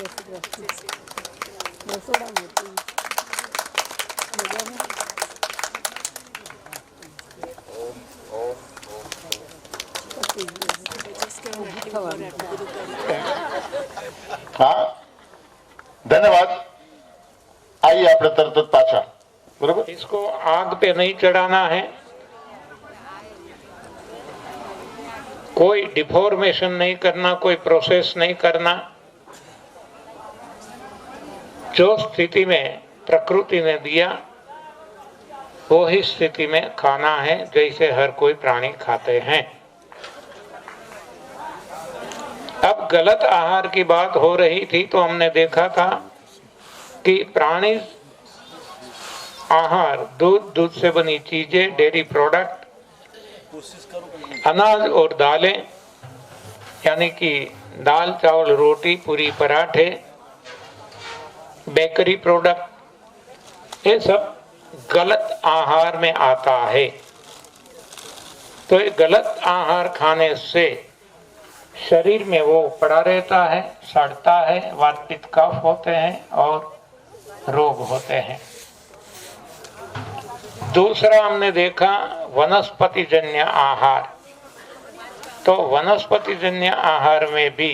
हाँ, धन्यवाद। आइए આપણે તરત જ પાછા, બરોબર। इसको आग पे नहीं चढ़ाना है, कोई डिफॉर्मेशन नहीं करना, कोई प्रोसेस नहीं करना। जो स्थिति में प्रकृति ने दिया वो ही स्थिति में खाना है, जैसे हर कोई प्राणी खाते हैं। अब गलत आहार की बात हो रही थी तो हमने देखा था कि प्राणी आहार, दूध, दूध से बनी चीजें, डेयरी प्रोडक्ट, अनाज और दालें, यानी कि दाल, चावल, रोटी, पूरी, पराठे, बेकरी प्रोडक्ट, ये सब गलत आहार में आता है। तो ये गलत आहार खाने से शरीर में वो पड़ा रहता है, सड़ता है, वात पित्त कफ होते हैं और रोग होते हैं। दूसरा हमने देखा वनस्पति जन्य आहार। तो वनस्पति जन्य आहार में भी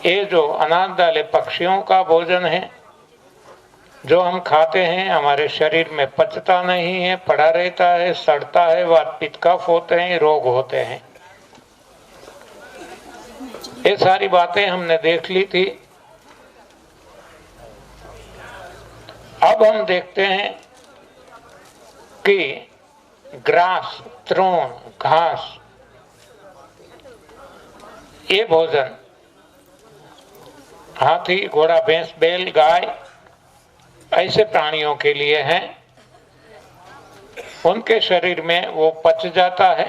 ये जो अनाज दालें पक्षियों का भोजन है, जो हम खाते हैं, हमारे शरीर में पचता नहीं है, पड़ा रहता है, सड़ता है, वात पित्त कफ होते हैं, रोग होते हैं। ये सारी बातें हमने देख ली थी। अब हम देखते हैं कि ग्रास, तृण, घास, ये भोजन हाथी, घोड़ा, भैंस, बैल, गाय ऐसे प्राणियों के लिए है। उनके शरीर में वो पच जाता है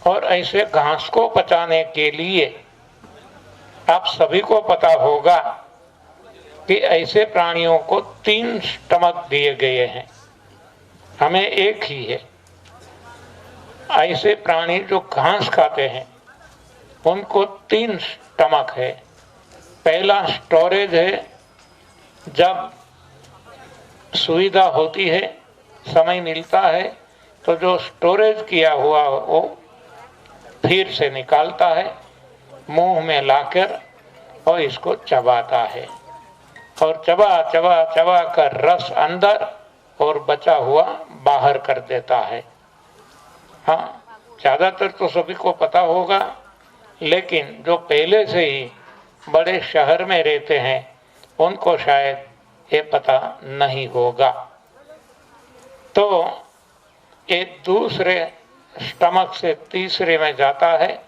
और ऐसे घास को पचाने के लिए आप सभी को पता होगा कि ऐसे प्राणियों को 3 स्टमक दिए गए हैं, हमें एक ही है। ऐसे प्राणी जो घास खाते हैं उनको 3 स्टमक है। पहला स्टोरेज है, जब सुविधा होती है, समय मिलता है तो जो स्टोरेज किया हुआ वो फिर से निकालता है, मुंह में लाकर और इसको चबाता है और चबा चबा चबा कर रस अंदर और बचा हुआ बाहर कर देता है। हाँ, ज्यादातर तो सभी को पता होगा, लेकिन जो पहले से ही बड़े शहर में रहते हैं उनको शायद ये पता नहीं होगा। तो ये दूसरे स्टमक से तीसरे में जाता है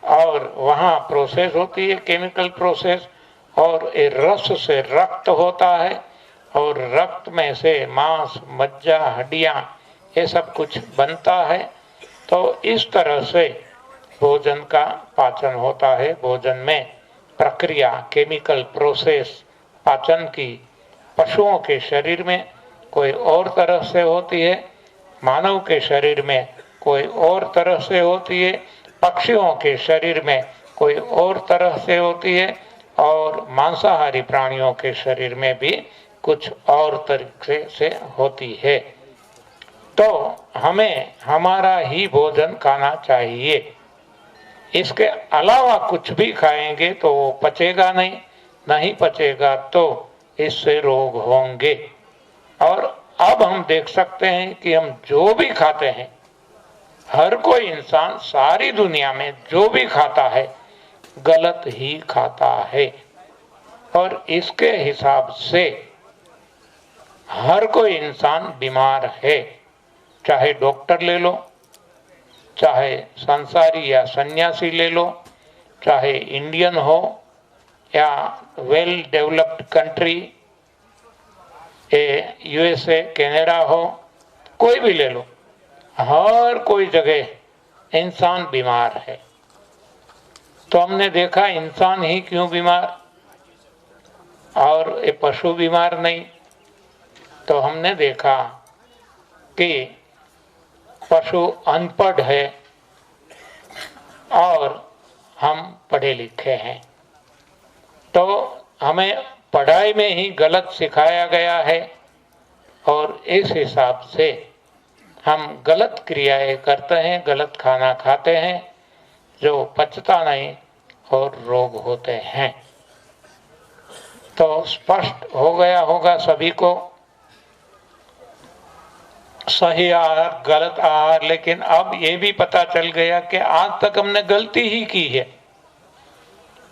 और वहाँ प्रोसेस होती है, केमिकल प्रोसेस, और ये रस से रक्त होता है और रक्त में से मांस, मज्जा, हड्डियाँ, ये सब कुछ बनता है। तो इस तरह से भोजन का पाचन होता है। भोजन में प्रक्रिया, केमिकल प्रोसेस पाचन की पशुओं के शरीर में कोई और तरह से होती है, मानव के शरीर में कोई और तरह से होती है, पक्षियों के शरीर में कोई और तरह से होती है और मांसाहारी प्राणियों के शरीर में भी कुछ और तरीके से होती है। तो हमें हमारा ही भोजन खाना चाहिए। इसके अलावा कुछ भी खाएंगे तो वो पचेगा नहीं, नहीं पचेगा तो इससे रोग होंगे। और अब हम देख सकते हैं कि हम जो भी खाते हैं, हर कोई इंसान सारी दुनिया में जो भी खाता है गलत ही खाता है। और इसके हिसाब से हर कोई इंसान बीमार है, चाहे डॉक्टर ले लो, चाहे संसारी या सन्यासी ले लो, चाहे इंडियन हो या well developed country, USA, Canada हो, कोई भी ले लो, हर कोई जगह इंसान बीमार है। तो हमने देखा इंसान ही क्यों बीमार और ये पशु बीमार नहीं। तो हमने देखा कि पशु अनपढ़ है और हम पढ़े लिखे हैं। तो हमें पढ़ाई में ही गलत सिखाया गया है और इस हिसाब से हम गलत क्रियाएं करते हैं, गलत खाना खाते हैं, जो पचता नहीं और रोग होते हैं। तो स्पष्ट हो गया होगा सभी को सही आहार, गलत आहार। लेकिन अब ये भी पता चल गया कि आज तक हमने गलती ही की है,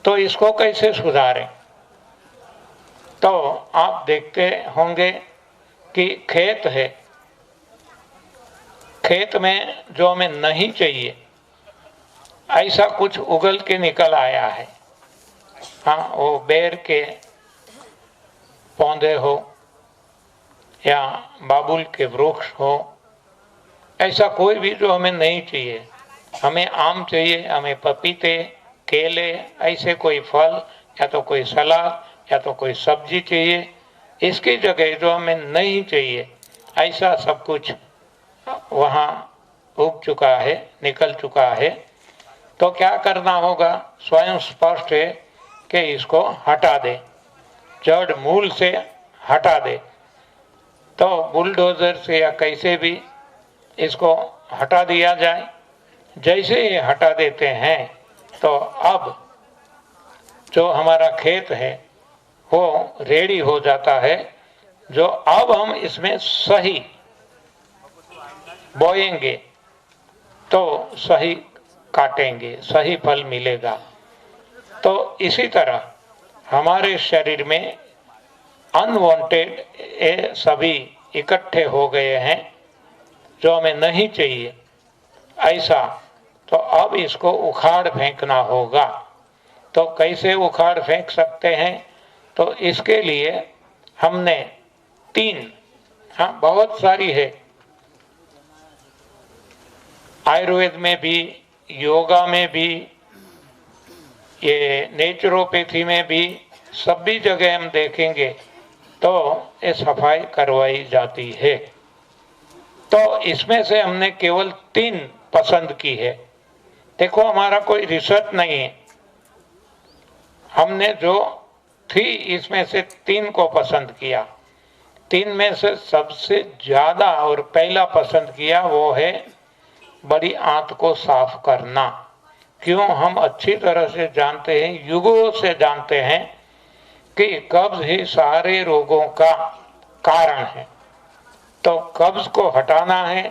तो इसको कैसे सुधारें। तो आप देखते होंगे कि खेत है, खेत में जो हमें नहीं चाहिए ऐसा कुछ उगल के निकल आया है। हाँ, वो बेर के पौधे हो या बाबुल के वृक्ष हो, ऐसा कोई भी जो हमें नहीं चाहिए। हमें आम चाहिए, हमें पपीते, केले, ऐसे कोई फल या तो कोई सलाद या तो कोई सब्जी चाहिए। इसकी जगह जो हमें नहीं चाहिए ऐसा सब कुछ वहाँ उग चुका है, निकल चुका है। तो क्या करना होगा, स्वयं स्पष्ट है कि इसको हटा दे, जड़ मूल से हटा दे। तो बुलडोजर से या कैसे भी इसको हटा दिया जाए। जैसे ये हटा देते हैं तो अब जो हमारा खेत है वो रेडी हो जाता है, जो अब हम इसमें सही बोएंगे तो सही काटेंगे, सही फल मिलेगा। तो इसी तरह हमारे शरीर में अनवांटेड ये सभी इकट्ठे हो गए हैं जो हमें नहीं चाहिए ऐसा। तो अब इसको उखाड़ फेंकना होगा। तो कैसे उखाड़ फेंक सकते हैं, तो इसके लिए हमने 3, हाँ बहुत सारी है, आयुर्वेद में भी, योगा में भी, ये नेचुरोपैथी में भी, सभी जगह हम देखेंगे तो ये सफाई करवाई जाती है। तो इसमें से हमने केवल 3 पसंद की है। देखो, हमारा कोई रिसर्च नहीं है, हमने जो थी इसमें से 3 को पसंद किया। 3 में से सबसे ज्यादा और पहला पसंद किया वो है बड़ी आंत को साफ करना। क्यों, हम अच्छी तरह से जानते हैं, युगों से जानते हैं कि कब्ज ही सारे रोगों का कारण है। तो कब्ज को हटाना है।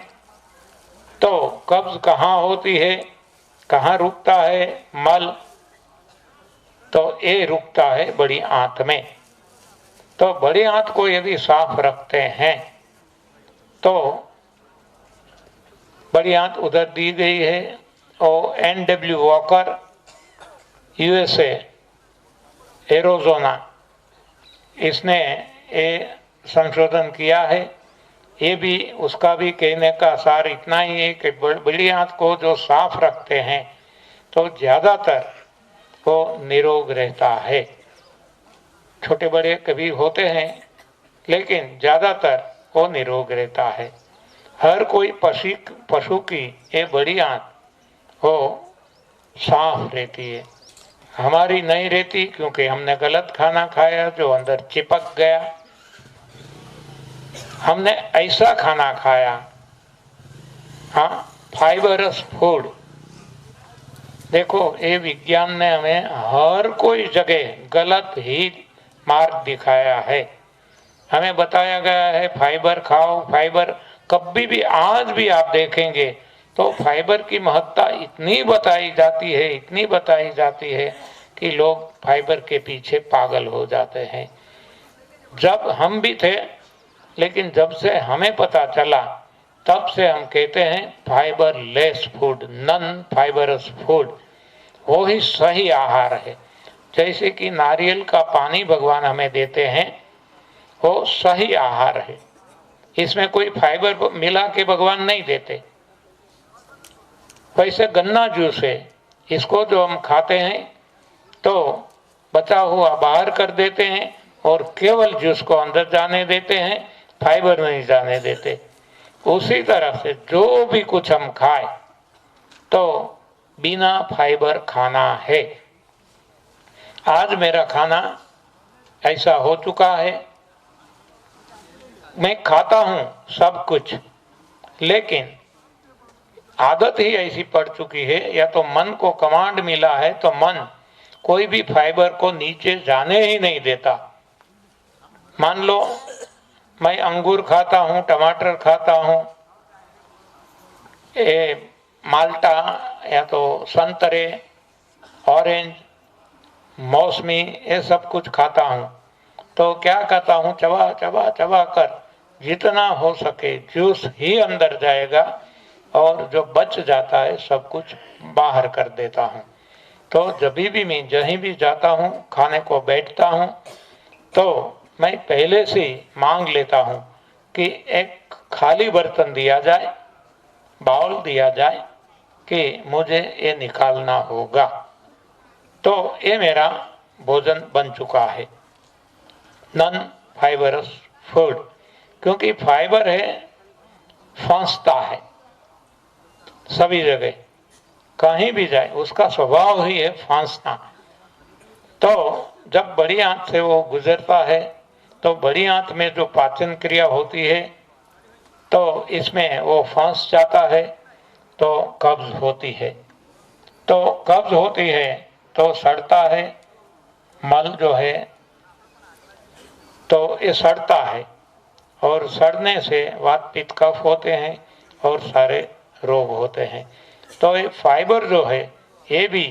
तो कब्ज कहाँ होती है, कहाँ रुकता है मल, तो ये रुकता है बड़ी आंत में। तो बड़ी आंत को यदि साफ रखते हैं तो बड़ी आंत उधर दी गई है। और NW वॉकर USA एरोजोना, इसने ये संशोधन किया है। ये भी, उसका भी कहने का सार इतना ही है कि बड़ी आंत को जो साफ रखते हैं तो ज्यादातर वो निरोग रहता है। छोटे बड़े कभी होते हैं लेकिन ज्यादातर वो निरोग रहता है। हर कोई पशु की ये बड़ी आंत वो साफ रहती है, हमारी नहीं रहती, क्योंकि हमने गलत खाना खाया जो अंदर चिपक गया। हमने ऐसा खाना खाया, हाँ, फाइबरस फूड। देखो, ये विज्ञान ने हमें हर कोई जगह गलत ही मार्ग दिखाया है। हमें बताया गया है फाइबर खाओ, फाइबर। कभी भी, आज भी आप देखेंगे तो फाइबर की महत्ता इतनी बताई जाती है, इतनी बताई जाती है कि लोग फाइबर के पीछे पागल हो जाते हैं। जब हम भी थे, लेकिन जब से हमें पता चला तब से हम कहते हैं fibre less food, non fibrous food, वो ही सही आहार है। जैसे कि नारियल का पानी भगवान हमें देते हैं, वो सही आहार है, इसमें कोई फाइबर मिला के भगवान नहीं देते। वैसे गन्ना जूस है, इसको जो हम खाते हैं तो बचा हुआ बाहर कर देते हैं और केवल जूस को अंदर जाने देते हैं, फाइबर नहीं जाने देते। उसी तरह से जो भी कुछ हम खाएं तो बिना फाइबर खाना है। आज मेरा खाना ऐसा हो चुका है, मैं खाता हूं सब कुछ, लेकिन आदत ही ऐसी पड़ चुकी है, या तो मन को कमांड मिला है तो मन कोई भी फाइबर को नीचे जाने ही नहीं देता। मान लो मैं अंगूर खाता हूं, टमाटर खाता हूं, माल्टा या तो संतरे, ऑरेंज, मौसमी, ये सब कुछ खाता हूं, तो क्या करता हूं, चबा चबा चबा कर जितना हो सके जूस ही अंदर जाएगा और जो बच जाता है सब कुछ बाहर कर देता हूं। तो जब भी मैं जहीं भी जाता हूं, खाने को बैठता हूं, तो मैं पहले से मांग लेता हूं कि एक खाली बर्तन दिया जाए, बाउल दिया जाए कि मुझे ये निकालना होगा। तो ये मेरा भोजन बन चुका है, नॉन फाइबरस फूड। क्योंकि फाइबर है, फंसता है सभी जगह, कहीं भी जाए उसका स्वभाव ही है फंसना। तो जब बड़ी आंत से वो गुजरता है तो बड़ी आंत में जो पाचन क्रिया होती है तो इसमें वो फंस जाता है, तो कब्ज होती है। तो कब्ज होती है तो सड़ता है, मल जो है तो ये सड़ता है, और सड़ने से वात पित्त कफ होते हैं और सारे रोग होते हैं। तो ये फाइबर जो है ये भी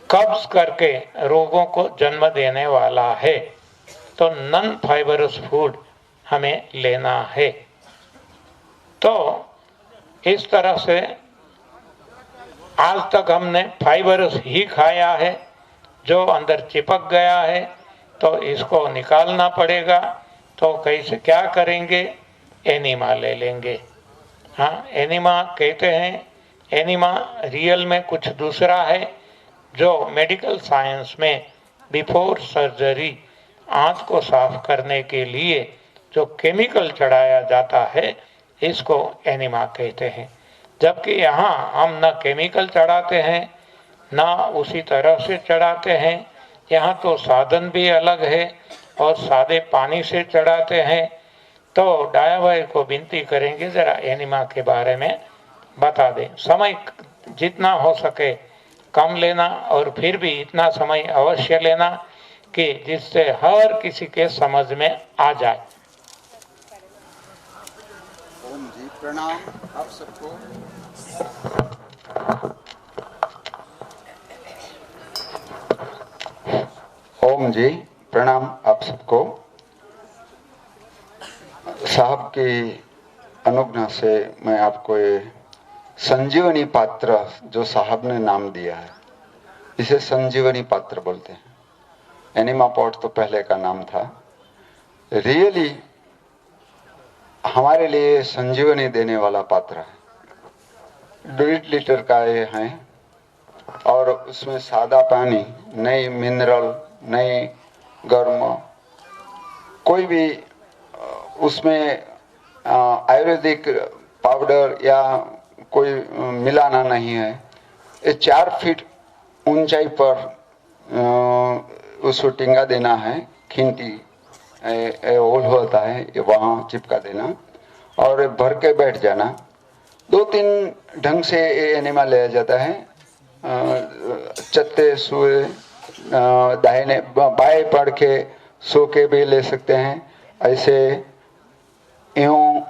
कब्ज करके रोगों को जन्म देने वाला है। तो नॉन फाइबरस फूड हमें लेना है। तो इस तरह से आज तक हमने फाइबरस ही खाया है, जो अंदर चिपक गया है तो इसको निकालना पड़ेगा। तो कैसे क्या करेंगे, एनिमा ले लेंगे। हाँ, एनिमा कहते हैं। एनिमा रियल में कुछ दूसरा है, जो मेडिकल साइंस में बिफोर सर्जरी आंत को साफ करने के लिए जो केमिकल चढ़ाया जाता है इसको एनिमा कहते हैं। जबकि यहाँ हम न केमिकल चढ़ाते हैं ना उसी तरह से चढ़ाते हैं। यहाँ तो साधन भी अलग है और सादे पानी से चढ़ाते हैं। तो डाया भाई को विनती करेंगे जरा एनिमा के बारे में बता दें। समय जितना हो सके कम लेना, और फिर भी इतना समय अवश्य लेना कि जिससे हर किसी के समझ में आ जाए। ओम जी, प्रणाम आप सबको। ओम जी, प्रणाम आप सबको। साहब की अनुज्ञा से मैं आपको ये संजीवनी पात्र जो साहब ने नाम दिया है, इसे संजीवनी पात्र बोलते हैं। एनिमा पॉट तो पहले का नाम था। रियली हमारे लिए संजीवनी देने वाला पात्र है। 1.5 लीटर का ये है और उसमें सादा पानी, नहीं मिनरल, नहीं गर्म, कोई भी उसमें आयुर्वेदिक पाउडर या कोई मिलाना नहीं है। ये 4 फीट ऊंचाई पर उसको टिंगा देना है, खिंटी ओल होता है, ये वहाँ चिपका देना और भर के बैठ जाना। 2-3 ढंग से ये एनिमा लिया जाता है। चत्ते सोए, दाहिने बाएं पड़ के सो के भी ले सकते हैं, ऐसे यूं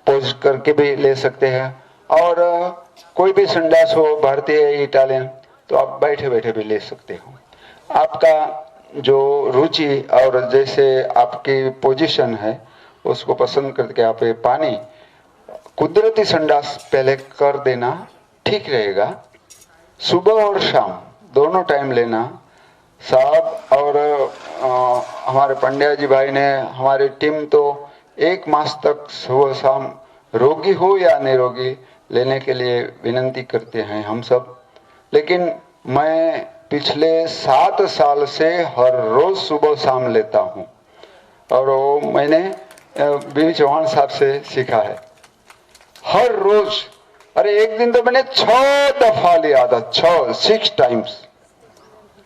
पोज करके भी ले सकते हैं, और कोई भी संडास हो, भारतीय इटालियन, तो आप बैठे बैठे भी ले सकते हो। आपका जो रुचि और जैसे आपकी पोजीशन है उसको पसंद करके आप ये पानी कुदरती संडास पहले कर देना ठीक रहेगा। सुबह और शाम दोनों टाइम लेना। साहब और हमारे पंड्या जी भाई ने, हमारी टीम तो 1 मास तक सुबह शाम, रोगी हो या निरोगी, लेने के लिए विनती करते हैं हम सब। लेकिन मैं पिछले 7 साल से हर रोज सुबह शाम लेता हूँ, और वो मैंने बीवी चौहान साहब से सीखा है। हर रोज, अरे एक दिन तो मैंने 6 दफा लिया था, 6 टाइम्स।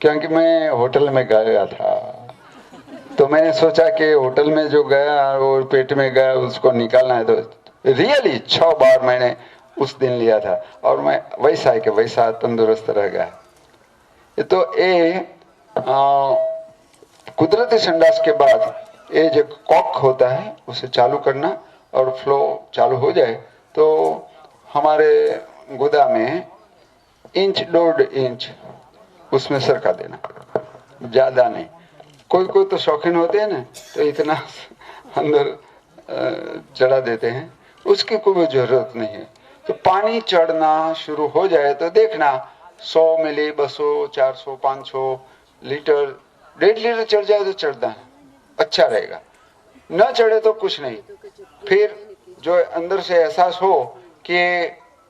क्योंकि मैं होटल में गया था, तो मैंने सोचा कि होटल में जो गया और पेट में गया उसको निकालना है, तो रियली 6 बार मैंने उस दिन लिया था और मैं वैसा है कि वैसा तंदुरुस्त रह गया। तो ये कुदरती संडास के बाद ये जो कॉक होता है उसे चालू करना और फ्लो चालू हो जाए तो हमारे गुदा में 1.5 इंच उसमें सरका देना, ज्यादा नहीं। कोई तो शौकीन होते हैं ना, तो इतना अंदर चढ़ा देते हैं, उसकी कोई जरूरत नहीं है। तो पानी चढ़ना शुरू हो जाए तो देखना 100 मिली, 200, 400, 500 लीटर, 1.5 लीटर चढ़ जाए तो चढ़ना है, अच्छा रहेगा। न चढ़े तो कुछ नहीं। फिर जो अंदर से एहसास हो कि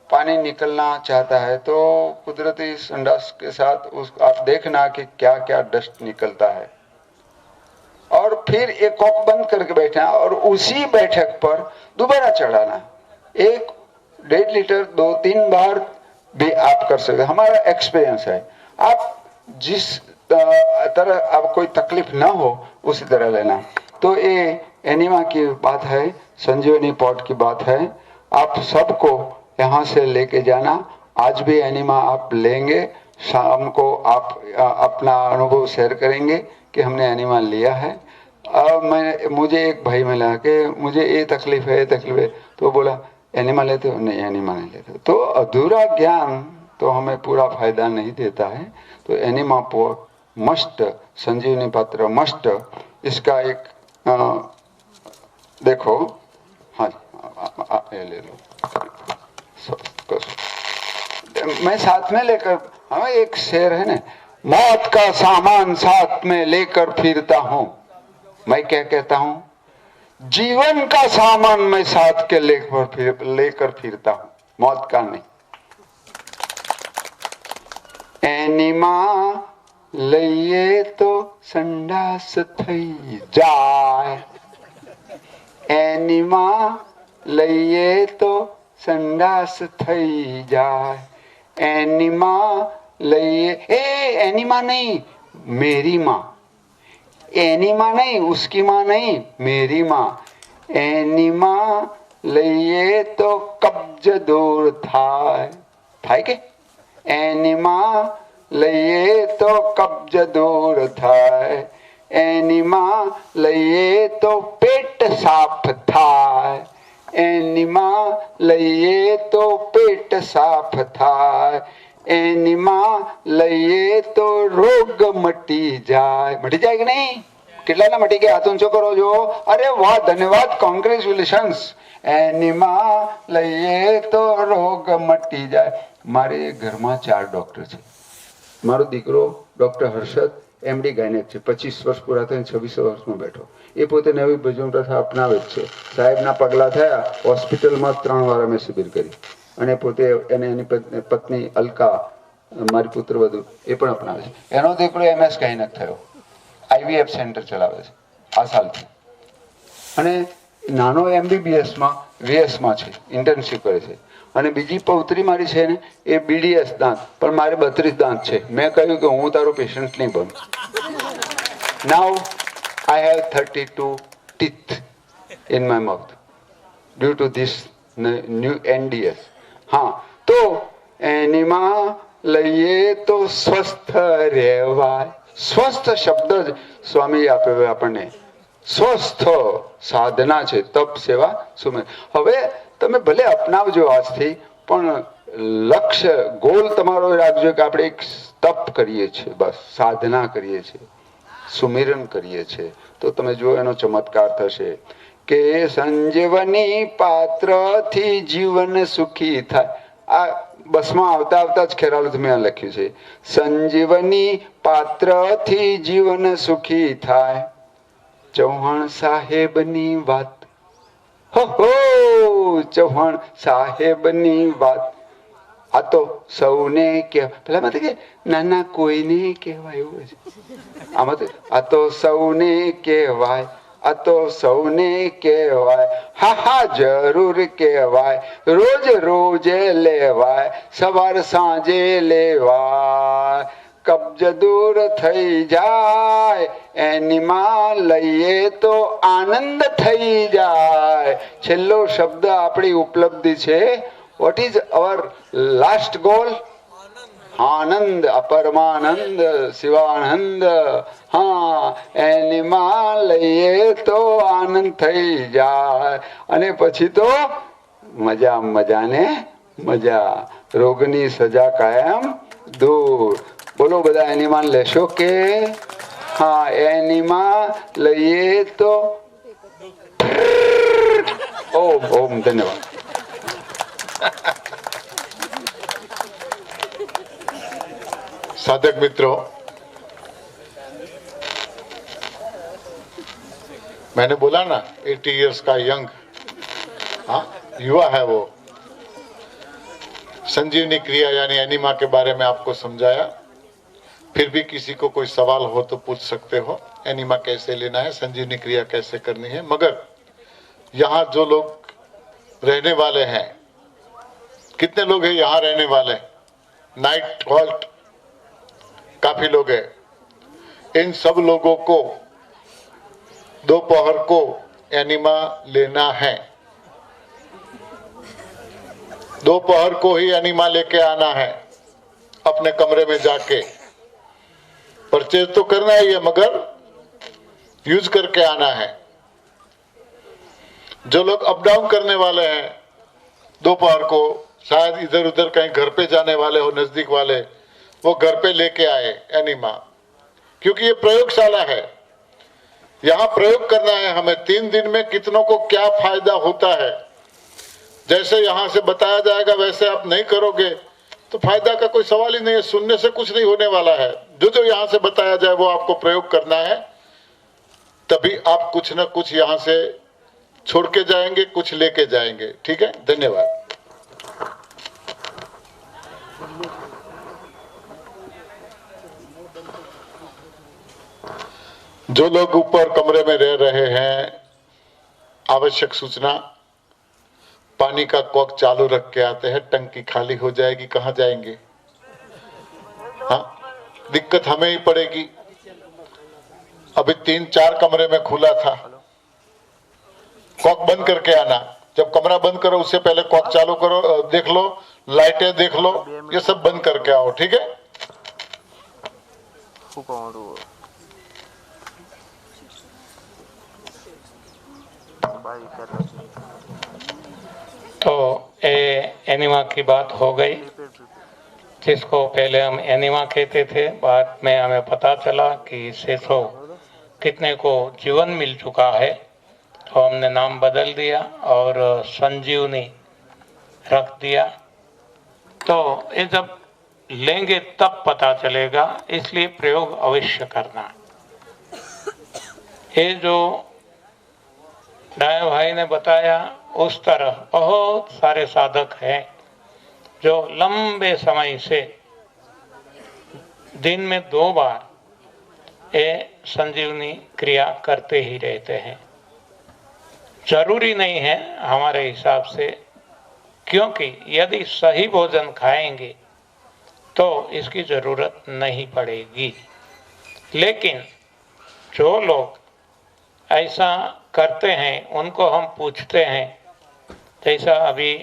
पानी निकलना चाहता है तो कुदरती संडास के साथ उस आप देखना कि क्या क्या डस्ट निकलता है, और फिर एक कॉक बंद करके बैठना और उसी बैठक पर दोबारा चढ़ाना। 1.5 लीटर 2-3 बार भी आप कर सकते, हमारा एक्सपीरियंस है। आप जिस तरह आप कोई तकलीफ ना हो उसी तरह लेना। तो ये एनिमा की बात है, संजीवनी पॉट की बात है। आप सबको यहाँ से लेके जाना। आज भी एनिमा आप लेंगे, शाम को आप अपना अनुभव शेयर करेंगे कि हमने एनिमा लिया है। मुझे एक भाई मिला कि मुझे ये तकलीफ है तो बोला एनिमा लेते हो? नहीं, एनिमा नहीं लेते। तो अधूरा ज्ञान तो हमें पूरा फायदा नहीं देता है। तो एनिमा पॉट मस्ट, संजीवनी पत्र मस्ट। इसका एक देखो, हाँ ये ले लो, मैं साथ में लेकर, हाँ एक शेर है ना, मौत का सामान साथ में लेकर फिरता हूं। मैं क्या कहता हूं? जीवन का सामान मैं साथ के लेकर फिरता हूं, मौत का नहीं। एनिमा लइए तो संडास थई जाए, एनिमा लइए तो संडास थई जाए, एनिमा लइए, एनिमा नहीं, मेरी माँ, एनिमा नहीं, उसकी माँ नहीं, मेरी माँ। एनिमा लइए तो कब्ज दूर थाय के, एनिमा लइए तो कब्ज दूर थाय, एनिमा लइए तो पेट साफ थाय, एनिमा लइए तो पेट साफ थाय, एनिमा लइए तो रोग मटी जाए कि नहीं? કેટલાના મટી ગયા? હાથ ઊંચો કરો જો. અરે વાહ, ધન્યવાદ, કોંગ્રેચ્યુલેશન્સ. એનિમા લઈએ તો રોગ મટી જાય. મારે ઘરમાં 4 ડોક્ટર છે. મારો દીકરો ડોક્ટર હર્ષદ એમડી ગાયનેક છે, 25 વર્ષ પૂરા થઈને 26 વર્ષમાં બેઠો. એ પોતે નવી ભોજન પ્રથા અપનાવે જ છે. સાહેબના પગલા થયા, હોસ્પિટલમાં 3 વાર અમે શિબિર કરી, અને પોતે એને એની પત્ની અલકા, મારી પુત્રવધુ, એ પણ અપનાવે છે. એનો દીકરો MS ગાયનેક થયો, IVF સેન્ટર ચલાવે છે આ સાલથી, અને નાનો MBBS માં VS માં છે, ઇન્ટર્નશીપ કરે છે. અને બીજી પૌત્રી મારી છે ને, એ BDS દાંત, પણ મારે 32 દાંત છે. મેં કહ્યું કે હું તારો પેશન્ટ નહીં બનું. નાઉ I have 32 teeth in my mouth due to this new NDS. हाँ, तो एनिमा લઈએ તો સ્વસ્થ રહેવાય. સ્વસ્થ શબ્દ જ સ્વામી આપ્યો આપણને. સ્વસ્થ સાધના છે, તપ સેવા સુમેર. હવે તમે ભલે અપનાવજો આજથી, પણ લક્ષ્ય ગોલ તમારો રાખજો કે આપણે એક તપ કરીએ છીએ, બસ સાધના કરીએ છીએ, સુમિરન કરીએ છીએ. તો તમે જો એનો ચમત્કાર થશે કે સંજીવની પાત્રથી જીવન સુખી થાય. આ બસમાં આવતા આવતા જ ખેરાલુથી મેં લખ્યું છે, સંજીવની પાત્રથી જીવન સુખી થાય. ચૌહાણ સાહેબની વાત, હો ચૌહાણ સાહેબની વાત, આ તો સૌને કહેવાય. પેલા માં કે નાના કોઈને કહેવાય, એવું છે. આમાં તો આ તો સૌને કહેવાય, આ તો સૌને કહેવાય, હા હા જરૂર કહેવાય, રોજ રોજ લેવાય, સવાર સાંજે લેવાય. કબ્જ દૂર થઈ જાય, એનીમાં લઈએ તો આનંદ થઈ જાય. છેલ્લો શબ્દ આપણી ઉપલબ્ધિ છે. What is our last goal? આનંદ, પરમાનંદ, શિવાનંદ. હા, એનીમાં લઈએ તો આનંદ થઈ જાય. અને પછી તો મજા મજાને મજા. રોગની સજા કાયમ દૂર. બોલો બધા એનીમાન લેશો કે? હા, એનીમાં લઈએ તો ઓમ ઓમ. ધન્યવાદ. साधक मित्रों, मैंने बोला ना 80 इयर्स का यंग, हाँ युवा है वो. संजीवनी क्रिया यानी एनिमा के बारे में आपको समझाया. फिर भी किसी को कोई सवाल हो तो पूछ सकते हो. एनिमा कैसे लेना है, संजीवनी क्रिया कैसे करनी है. मगर यहाँ जो लोग रहने वाले हैं, कितने लोग हैं यहाँ रहने वाले? नाइट हॉल्ट काफी लोग हैं. इन सब लोगों को दोपहर को एनिमा लेना है. दोपहर को ही एनिमा लेके आना है. अपने कमरे में जाके परचेज तो करना ही है, मगर यूज करके आना है. जो लोग अप डाउन करने वाले हैं दोपहर को, शायद इधर उधर कहीं घर पे जाने वाले हो, नजदीक वाले, वो घर पे लेके आए एनिमा. क्योंकि ये प्रयोगशाला है, यहाँ प्रयोग करना है हमें. 3 दिन में कितनों को क्या फायदा होता है, जैसे यहाँ से बताया जाएगा वैसे आप नहीं करोगे तो फायदा का कोई सवाल ही नहीं है. सुनने से कुछ नहीं होने वाला है. जो जो यहाँ से बताया जाए वो आपको प्रयोग करना है. तभी आप कुछ ना कुछ यहाँ से छोड़ के जाएंगे, कुछ लेके जाएंगे. ठीक है, धन्यवाद. जो लोग ऊपर कमरे में रह रहे हैं, आवश्यक सूचना, पानी का कॉक चालू रख के आते हैं. टंकी खाली हो जाएगी, कहाँ जाएंगे? हाँ, दिक्कत हमें ही पड़ेगी. अभी 3-4 कमरे में खुला था. कॉक बंद करके आना. जब कमरा बंद करो उससे पहले कॉक चालू करो, देख लो, लाइटें देख लो, ये सब बंद करके आओ. ठीक है. तो एनिमा की बात हो गई, जिसको पहले हम एनिमा कहते थे. बाद में हमें पता चला कि इससे तो कितने को जीवन मिल चुका है, तो हमने नाम बदल दिया और संजीवनी रख दिया. तो ये जब लेंगे तब पता चलेगा, इसलिए प्रयोग अवश्य करना. ये जो डाया भाई ने बताया, उस तरह बहुत सारे साधक हैं जो लंबे समय से दिन में 2 बार ये संजीवनी क्रिया करते ही रहते हैं. जरूरी नहीं है हमारे हिसाब से, क्योंकि यदि सही भोजन खाएंगे तो इसकी जरूरत नहीं पड़ेगी. लेकिन जो लोग ऐसा करते हैं उनको हम पूछते हैं. जैसा अभी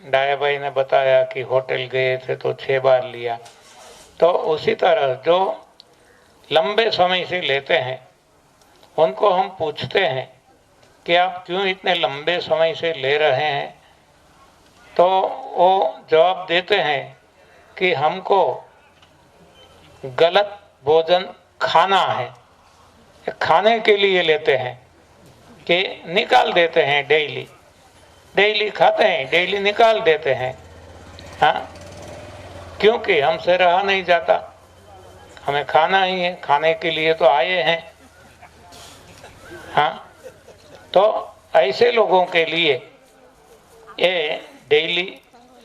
डाया भाई ने बताया कि होटल गए थे तो 6 बार लिया, तो उसी तरह जो लंबे समय से लेते हैं उनको हम पूछते हैं कि आप क्यों इतने लंबे समय से ले रहे हैं. तो वो जवाब देते हैं कि हमको गलत भोजन खाना है, खाने के लिए लेते हैं. कि निकाल देते हैं, डेली खाते हैं, डेली निकाल देते हैं. हाँ, क्योंकि हमसे रहा नहीं जाता, हमें खाना ही है, खाने के लिए तो आए हैं. हाँ, तो ऐसे लोगों के लिए ये डेली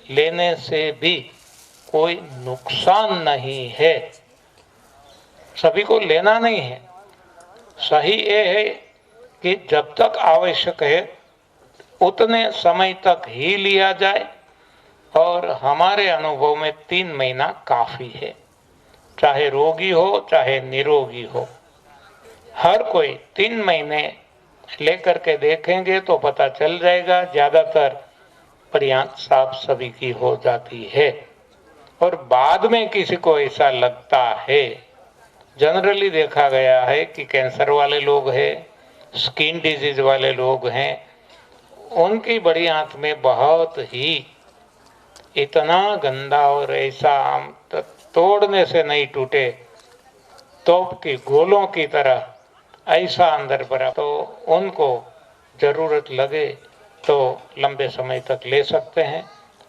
लेने से भी कोई नुकसान नहीं है. सभी को लेना नहीं है. सही ये है कि जब तक आवश्यक है उतने समय तक ही लिया जाए, और हमारे अनुभव में 3 महीना काफी है. चाहे रोगी हो चाहे निरोगी हो, हर कोई 3 महीने लेकर के देखेंगे तो पता चल जाएगा। ज़्यादातर बढ़िया साफ सभी की हो जाती है। और बाद में किसी को ऐसा लगता है, जनरली देखा गया है कि कैंसर वाले लोग हैं, स्किन डिजीज वाले लोग हैं, उनकी बड़ी आंत में बहुत ही इतना गंदा और ऐसा तोड़ने से नहीं टूटे तोप की गोलों की तरह ऐसा अंदर भरा, तो उनको जरूरत लगे तो लंबे समय तक ले सकते हैं,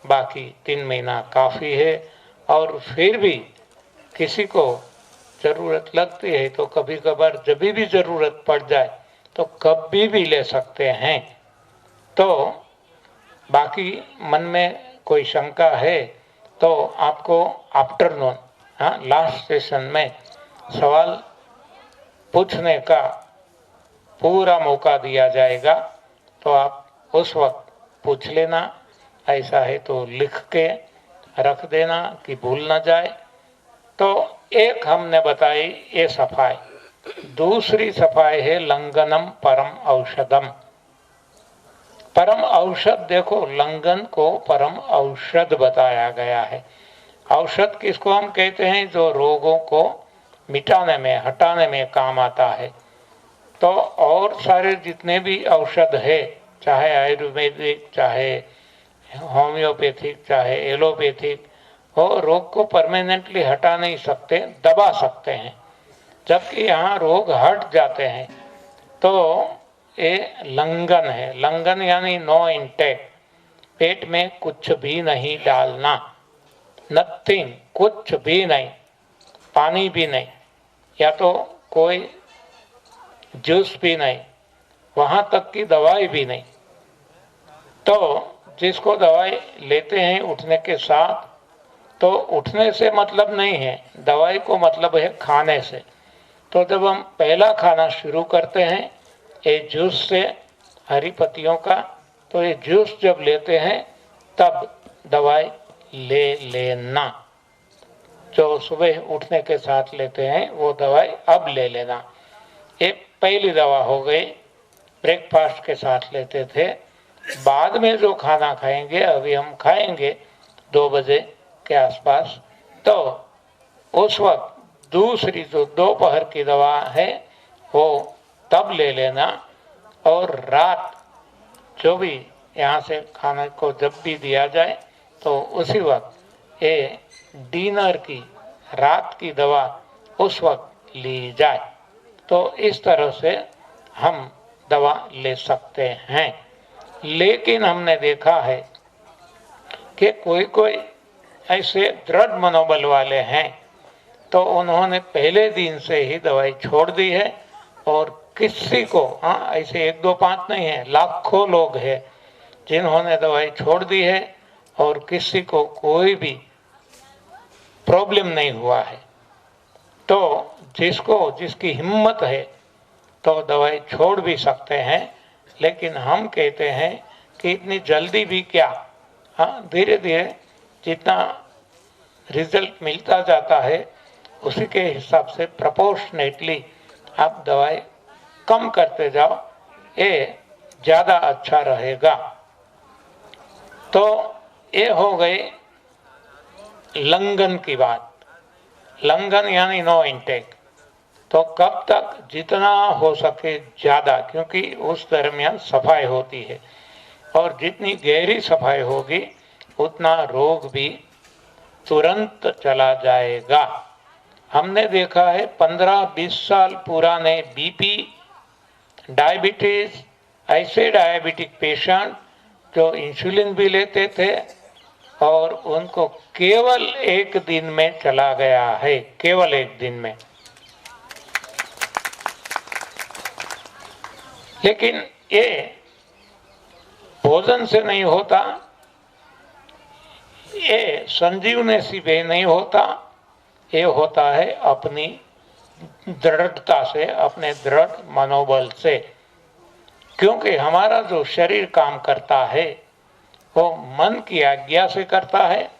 बाकी 3 महीना काफ़ी है। और फिर भी किसी को ज़रूरत लगती है तो कभी कभार जब भी ज़रूरत पड़ जाए तो कभी भी ले सकते हैं। तो बाकी मन में कोई शंका है तो आपको आफ्टरनून, हाँ, लास्ट सेशन में सवाल पूछने का पूरा मौका दिया जाएगा, तो आप उस वक्त पूछ लेना। ऐसा है तो लिख के रख देना कि भूल ना जाए। तो एक हमने बताई ये सफाई, दूसरी सफाई है लंघनम परम औषधम। परम औषध, देखो लंघन को परम औषध बताया गया है। औषध किसको हम कहते हैं? जो रोगों को मिटाने में, हटाने में काम आता है। तो और सारे जितने भी औषध है, चाहे आयुर्वेदिक, चाहे होम्योपैथिक, चाहे एलोपैथिक, वो रोग को परमानेंटली हटा नहीं सकते, दबा सकते हैं। जबकि यहाँ रोग हट जाते हैं। तो ये लंघन है। लंघन यानी नो इंटेक, पेट में कुछ भी नहीं डालना, नथिंग, कुछ भी नहीं, पानी भी नहीं, या तो कोई जूस भी नहीं, वहाँ तक की दवाई भी नहीं। तो जिसको दवाई लेते हैं उठने के साथ, तो उठने से मतलब नहीं है, दवाई को मतलब है खाने से। तो जब हम पहला खाना शुरू करते हैं ये जूस से, हरी पत्तियों का, तो ये जूस जब लेते हैं तब दवाई ले लेना। जो सुबह उठने के साथ लेते हैं वो दवाई अब ले लेना। ये पहली दवा हो गई, ब्रेकफास्ट के साथ लेते थे। बाद में जो खाना खाएंगे, अभी हम खाएंगे 2 बजे के आसपास, तो उस वक्त दूसरी जो दोपहर की दवा है वो तब ले लेना। और रात जो भी यहाँ से खाने को जब भी दिया जाए तो उसी वक्त ये डिनर की, रात की दवा उस वक्त ली जाए। तो इस तरह से हम दवा ले सकते हैं। लेकिन हमने देखा है कि कोई कोई ऐसे दृढ़ मनोबल वाले हैं तो उन्होंने पहले दिन से ही दवाई छोड़ दी है। और किसी को, हाँ, ऐसे 1 2 5 नहीं है, लाखों लोग हैं जिन्होंने दवाई छोड़ दी है और किसी को कोई भी प्रॉब्लम नहीं हुआ है। तो जिसको, जिसकी हिम्मत है तो दवाई छोड़ भी सकते हैं। लेकिन हम कहते हैं कि इतनी जल्दी भी क्या, हाँ, धीरे धीरे जितना रिजल्ट मिलता जाता है उसी के हिसाब से प्रोपोर्शनेटली आप दवाई कम करते जाओ, ये ज़्यादा अच्छा रहेगा। तो ये हो गई लंघन की बात। लंघन यानी नो इंटेक। तो कब तक? जितना हो सके ज़्यादा, क्योंकि उस दरमियान सफाई होती है और जितनी गहरी सफाई होगी उतना रोग भी तुरंत चला जाएगा। हमने देखा है 15-20 साल पुराने बीपी, डायबिटीज, ऐसे डायबिटिक पेशेंट जो इंसुलिन भी लेते थे और उनको केवल 1 दिन में चला गया है, केवल 1 दिन में। लेकिन ये भोजन से नहीं होता, ये संजीवनी से नहीं होता, ये होता है अपनी दृढ़ता से, अपने दृढ़ मनोबल से। क्योंकि हमारा जो शरीर काम करता है वो मन की आज्ञा से करता है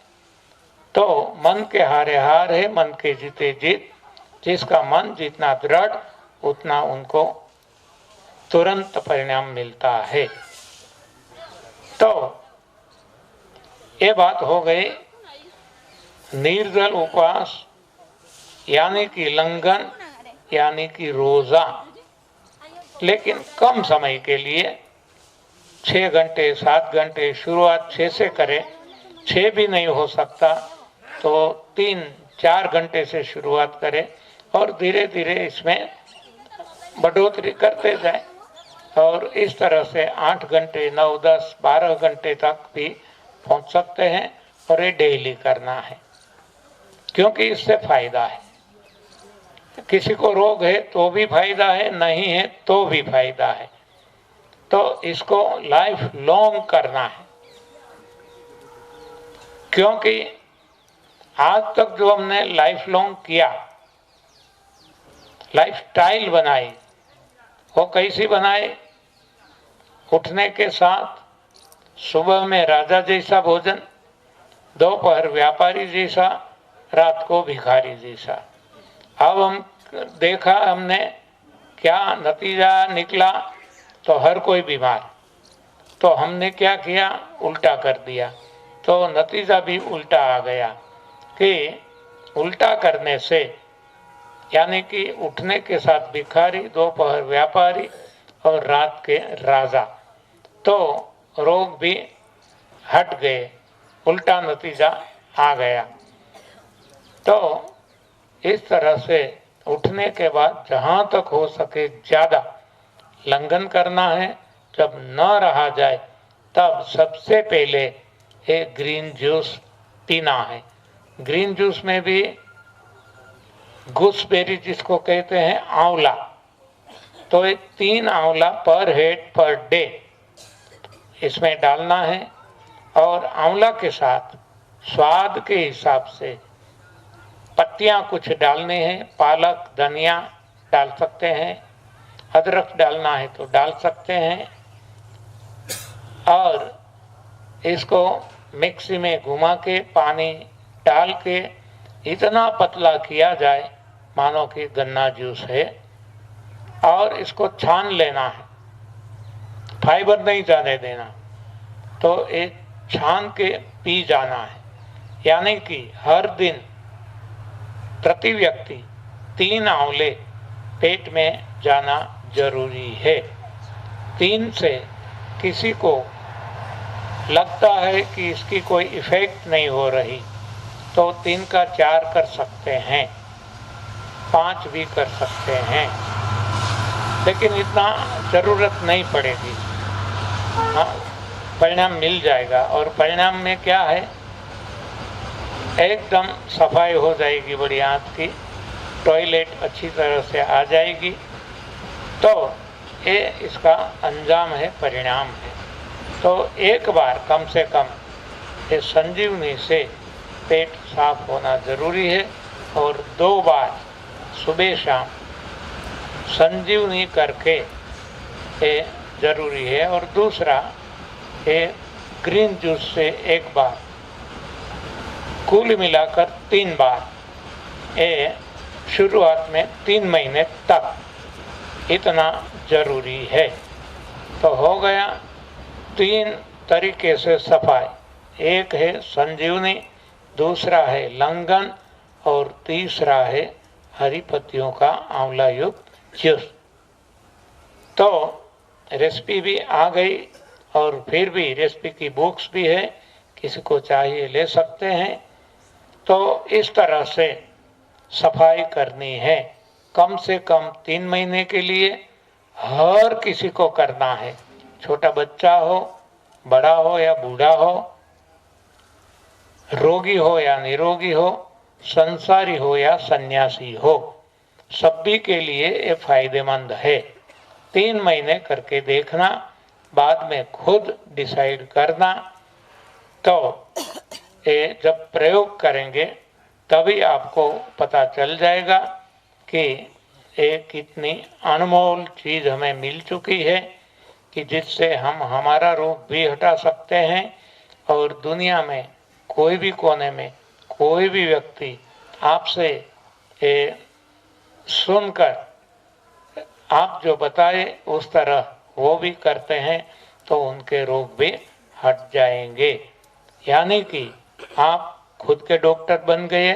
तो मन के हारे हार है, मन के जीते जीत। जिसका मन जितना दृढ़ उतना उनको तुरंत परिणाम मिलता है। तो ये बात हो गई निर्जल उपवास यानी कि लंघन यानी कि रोजा, लेकिन कम समय के लिए 6 घंटे 7 घंटे, शुरुआत 6 से करें, 6 भी नहीं हो सकता तो 3-4 घंटे से शुरुआत करें और धीरे धीरे इसमें बढ़ोतरी करते जाए और इस तरह से 8 घंटे 9, 10, 12 घंटे तक भी पहुंच सकते हैं। और ये डेली करना है क्योंकि इससे फायदा है। किसी को रोग है तो भी फायदा है, नहीं है तो भी फायदा है। तो इसको लाइफ लॉन्ग करना है क्योंकि आज तक जो हमने लाइफ लॉन्ग किया, लाइफ स्टाइल बनाई, वो कैसी बनाई? उठने के साथ सुबह में राजा जैसा भोजन, दोपहर व्यापारी जैसा, रात को भिखारी जैसा। अब हम देखा हमने क्या नतीजा निकला, तो हर कोई बीमार। तो हमने क्या किया? उल्टा कर दिया। तो नतीजा भी उल्टा आ गया कि उल्टा करने से यानी कि उठने के साथ भिखारी, दोपहर व्यापारी और रात के राजा, तो रोग भी हट गए, उल्टा नतीजा आ गया। तो इस तरह से उठने के बाद जहाँ तक हो सके ज़्यादा लंघन करना है। जब न रहा जाए तब सबसे पहले एक ग्रीन जूस पीना है। ग्रीन जूस में भी गूसबेरी जिसको कहते हैं आंवला, तो ये 3 आंवला पर हेड पर डे इसमें डालना है और आंवला के साथ स्वाद के हिसाब से पत्तियां कुछ डालने हैं, पालक धनिया डाल सकते हैं, अदरक डालना है तो डाल सकते हैं और इसको मिक्सी में घुमा के पानी डाल के इतना पतला किया जाए मानो कि गन्ना जूस है और इसको छान लेना है, फाइबर नहीं जाने देना। तो एक छान के पी जाना है, यानी कि हर दिन प्रति व्यक्ति 3 आंवले पेट में जाना जरूरी है। 3 से किसी को लगता है कि इसकी कोई इफेक्ट नहीं हो रही तो 3 का 4 कर सकते हैं, 5 भी कर सकते हैं, लेकिन इतना ज़रूरत नहीं पड़ेगी। हाँ, परिणाम मिल जाएगा। और परिणाम में क्या है, एकदम सफाई हो जाएगी बड़ी आंत की, टॉयलेट अच्छी तरह से आ जाएगी। तो ये इसका अंजाम है, परिणाम है। तो एक बार कम से कम ये संजीवनी से पेट साफ होना ज़रूरी है और 2 बार सुबह शाम संजीवनी करके ये ज़रूरी है। और दूसरा ये ग्रीन जूस से 1 बार, कुल मिलाकर 3 बार, ये शुरुआत में 3 महीने तक इतना ज़रूरी है। तो हो गया 3 तरीके से सफाई, एक है संजीवनी, दूसरा है लंघन और तीसरा है हरी पत्तियों का आंवला युक्त जूस। तो रेसिपी भी आ गई और फिर भी रेसिपी की बुक्स भी है, किसी को चाहिए ले सकते हैं। तो इस तरह से सफाई करनी है, कम से कम 3 महीने के लिए हर किसी को करना है, छोटा बच्चा हो, बड़ा हो या बूढ़ा हो, रोगी हो या निरोगी हो, संसारी हो या सन्यासी हो, सभी के लिए ये फायदेमंद है। 3 महीने करके देखना, बाद में खुद डिसाइड करना। तो ये जब प्रयोग करेंगे तभी आपको पता चल जाएगा कि ये कितनी अनमोल चीज़ हमें मिल चुकी है कि जिससे हम हमारा रोग भी हटा सकते हैं और दुनिया में कोई भी कोने में कोई भी व्यक्ति आपसे सुनकर आप जो बताए उस तरह वो भी करते हैं तो उनके रोग भी हट जाएंगे। यानी कि आप खुद के डॉक्टर बन गए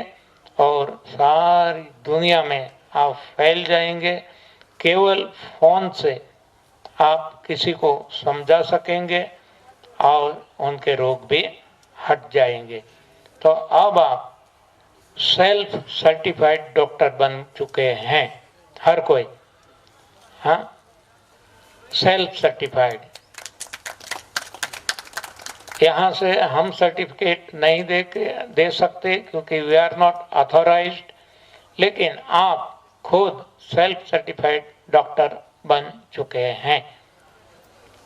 और सारी दुनिया में आप फैल जाएंगे। केवल फोन से आप किसी को समझा सकेंगे और उनके रोग भी हट जाएंगे। तो अब आप सेल्फ सर्टिफाइड डॉक्टर बन चुके हैं हर कोई। हाँ, सेल्फ सर्टिफाइड। यहाँ से हम सर्टिफिकेट नहीं दे सकते क्योंकि वी आर नॉट ऑथोराइज्ड, लेकिन आप खुद सेल्फ सर्टिफाइड डॉक्टर बन चुके हैं।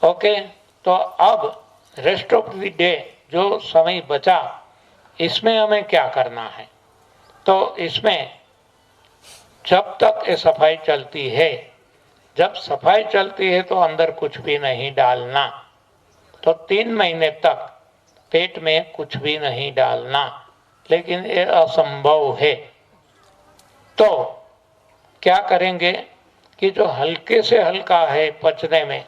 ओके, तो अब रेस्ट ऑफ द डे जो समय बचा इसमें हमें क्या करना है? तो इसमें जब तक ये सफाई चलती है, जब सफाई चलती है तो अंदर कुछ भी नहीं डालना। तो 3 महीने तक पेट में कुछ भी नहीं डालना, लेकिन ये असंभव है। तो क्या करेंगे कि जो हल्के से हल्का है पचने में,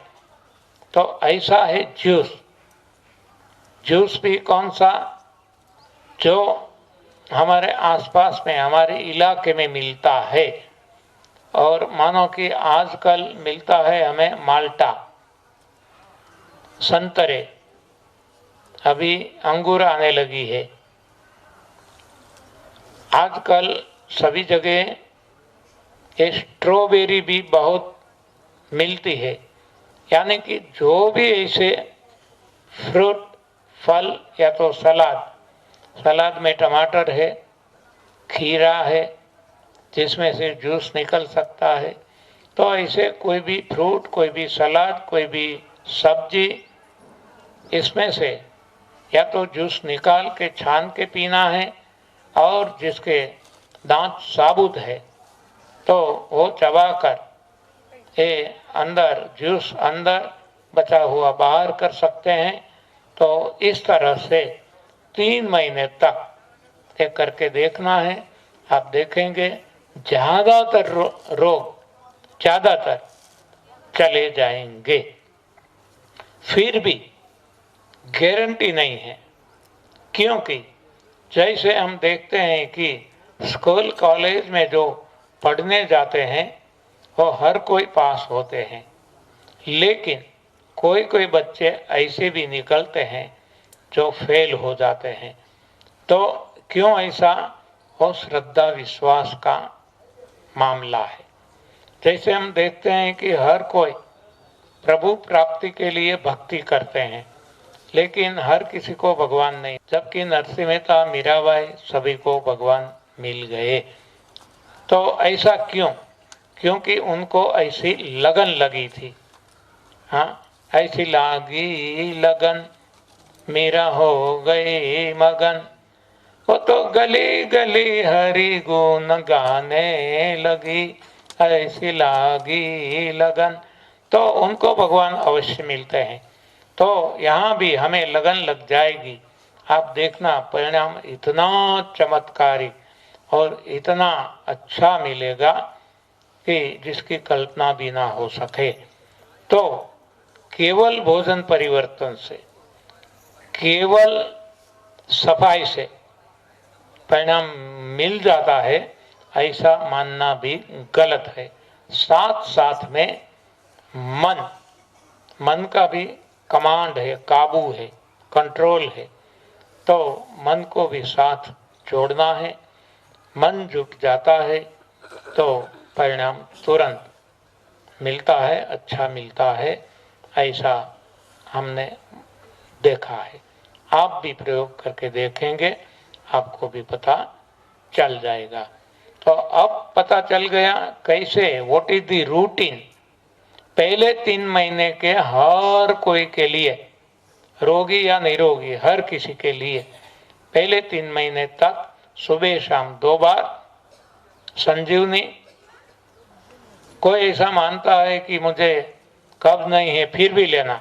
तो ऐसा है जूस। जूस भी कौन सा? जो हमारे आसपास में हमारे इलाके में मिलता है। और मानो कि आजकल मिलता है हमें माल्टा, संतरे, अभी अंगूर आने लगी है। आजकल सभी जगह ये स्ट्रॉबेरी भी बहुत मिलती है। यानी कि जो भी ऐसे फ्रूट, फल या तो सलाद में टमाटर है, खीरा है जिसमें से जूस निकल सकता है। तो ऐसे कोई भी फ्रूट, कोई भी सलाद, कोई भी सब्जी, इसमें से या तो जूस निकाल के छान के पीना है, और जिसके दांत साबुत है तो वो चबाकर ये अंदर जूस अंदर, बचा हुआ बाहर कर सकते हैं। तो इस तरह से 3 महीने तक ये करके देखना है। आप देखेंगे ज़्यादातर रोग ज़्यादातर चले जाएंगे। फिर भी गारंटी नहीं है, क्योंकि जैसे हम देखते हैं कि स्कूल कॉलेज में जो पढ़ने जाते हैं वो हर कोई पास होते हैं, लेकिन कोई कोई बच्चे ऐसे भी निकलते हैं जो फेल हो जाते हैं। तो क्यों ऐसा? वो श्रद्धा विश्वास का मामला है। जैसे हम देखते हैं कि हर कोई प्रभु प्राप्ति के लिए भक्ति करते हैं, लेकिन हर किसी को भगवान नहीं। जबकि नरसिंह मेहता, मीराबाई, सभी को भगवान मिल गए। तो ऐसा क्यों? क्योंकि उनको ऐसी लगन लगी थी। हाँ, ऐसी लागी लगन, मेरा हो गए मगन। वो तो गली गली हरि गुण गाने लगी, ऐसी लागी लगन। तो उनको भगवान अवश्य मिलते हैं। तो यहाँ भी हमें लगन लग जाएगी। आप देखना परिणाम इतना चमत्कारिक और इतना अच्छा मिलेगा कि जिसकी कल्पना भी ना हो सके। तो केवल भोजन परिवर्तन से, केवल सफाई से परिणाम मिल जाता है, ऐसा मानना भी गलत है। साथ साथ में मन का भी कमांड है, काबू है, कंट्रोल है। तो मन को भी साथ जोड़ना है। मन जुट जाता है तो परिणाम तुरंत मिलता है, अच्छा मिलता है। ऐसा हमने देखा है। आप भी प्रयोग करके देखेंगे, आपको भी पता चल जाएगा। तो अब पता चल गया कैसे, व्हाट इज द रूटीन। पहले 3 महीने के हर कोई के लिए, रोगी या निरोगी, हर किसी के लिए पहले 3 महीने तक सुबह शाम 2 बार संजीवनी। कोई ऐसा मानता है कि मुझे कब्ज नहीं है फिर भी लेना,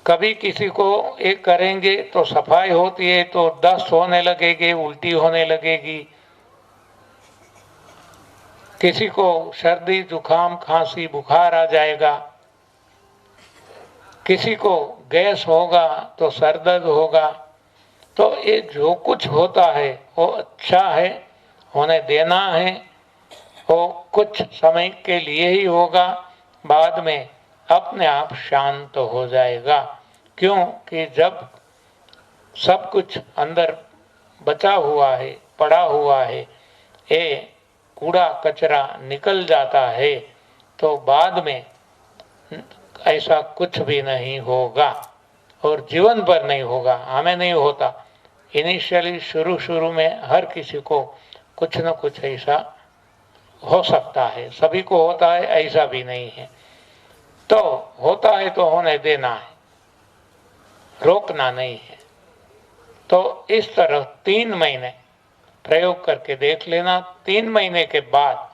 कभी किसी को एक करेंगे तो सफाई होती है तो दस्त होने लगेगी, उल्टी होने लगेगी, किसी को सर्दी जुकाम खांसी बुखार आ जाएगा, किसी को गैस होगा तो सर दर्द होगा। तो ये जो कुछ होता है वो अच्छा है, होने देना है। वो कुछ समय के लिए ही होगा, बाद में अपने आप शांत हो जाएगा। क्योंकि जब सब कुछ अंदर बचा हुआ है, पड़ा हुआ है, ये कूड़ा कचरा निकल जाता है तो बाद में ऐसा कुछ भी नहीं होगा और जीवन भर नहीं होगा। हमें नहीं होता, इनिशियली शुरू में हर किसी को कुछ न कुछ ऐसा हो सकता है, सभी को होता है, ऐसा भी नहीं है। तो होता है तो होने देना है, रोकना नहीं है। तो इस तरह 3 महीने प्रयोग करके देख लेना। 3 महीने के बाद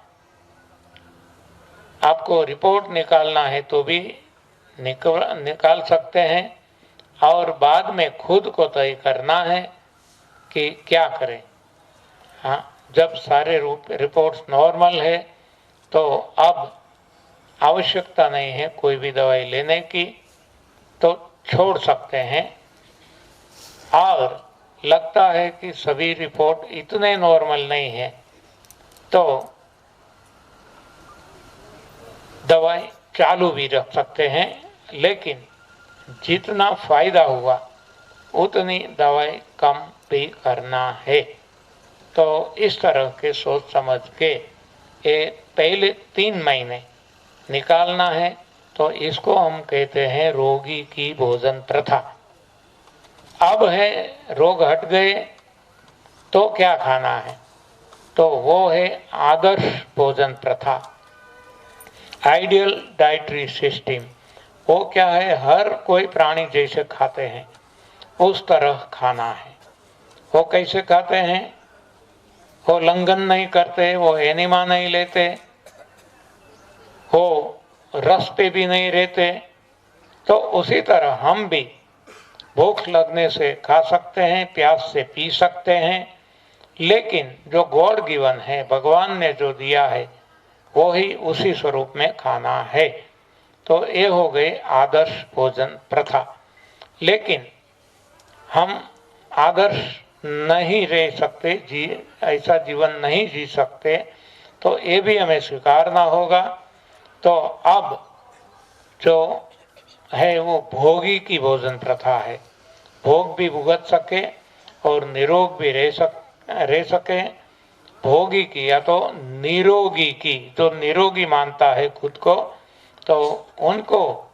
आपको रिपोर्ट निकालना है तो भी निकाल सकते हैं, और बाद में खुद को तय करना है कि क्या करें। हाँ, जब सारे रिपोर्ट्स नॉर्मल है तो अब आवश्यकता नहीं है कोई भी दवाई लेने की, तो छोड़ सकते हैं। और लगता है कि सभी रिपोर्ट इतने नॉर्मल नहीं है तो दवाई चालू भी रख सकते हैं, लेकिन जितना फायदा हुआ उतनी दवाई कम भी करना है। तो इस तरह के सोच समझ के ये पहले 3 महीने निकालना है। तो इसको हम कहते हैं रोगी की भोजन प्रथा। अब है रोग हट गए तो क्या खाना है, तो वो है आदर्श भोजन प्रथा, आइडियल डाइटरी सिस्टम। वो क्या है, हर कोई प्राणी जैसे खाते हैं उस तरह खाना है। वो कैसे खाते हैं, वो लंघन नहीं करते, वो एनिमा नहीं लेते, वो रस पे भी नहीं रहते। तो उसी तरह हम भी भूख लगने से खा सकते हैं, प्यास से पी सकते हैं, लेकिन जो गॉड गिवन है, भगवान ने जो दिया है वो ही उसी स्वरूप में खाना है। तो ये हो गई आदर्श भोजन प्रथा। लेकिन हम आदर्श नहीं रह सकते, ऐसा जीवन नहीं जी सकते, तो ये भी हमें स्वीकारना होगा। तो अब जो है वो भोगी की भोजन प्रथा है, भोग भी भुगत सके और निरोग भी रह सके। भोगी की या तो निरोगी की, जो निरोगी मानता है खुद को, तो उनको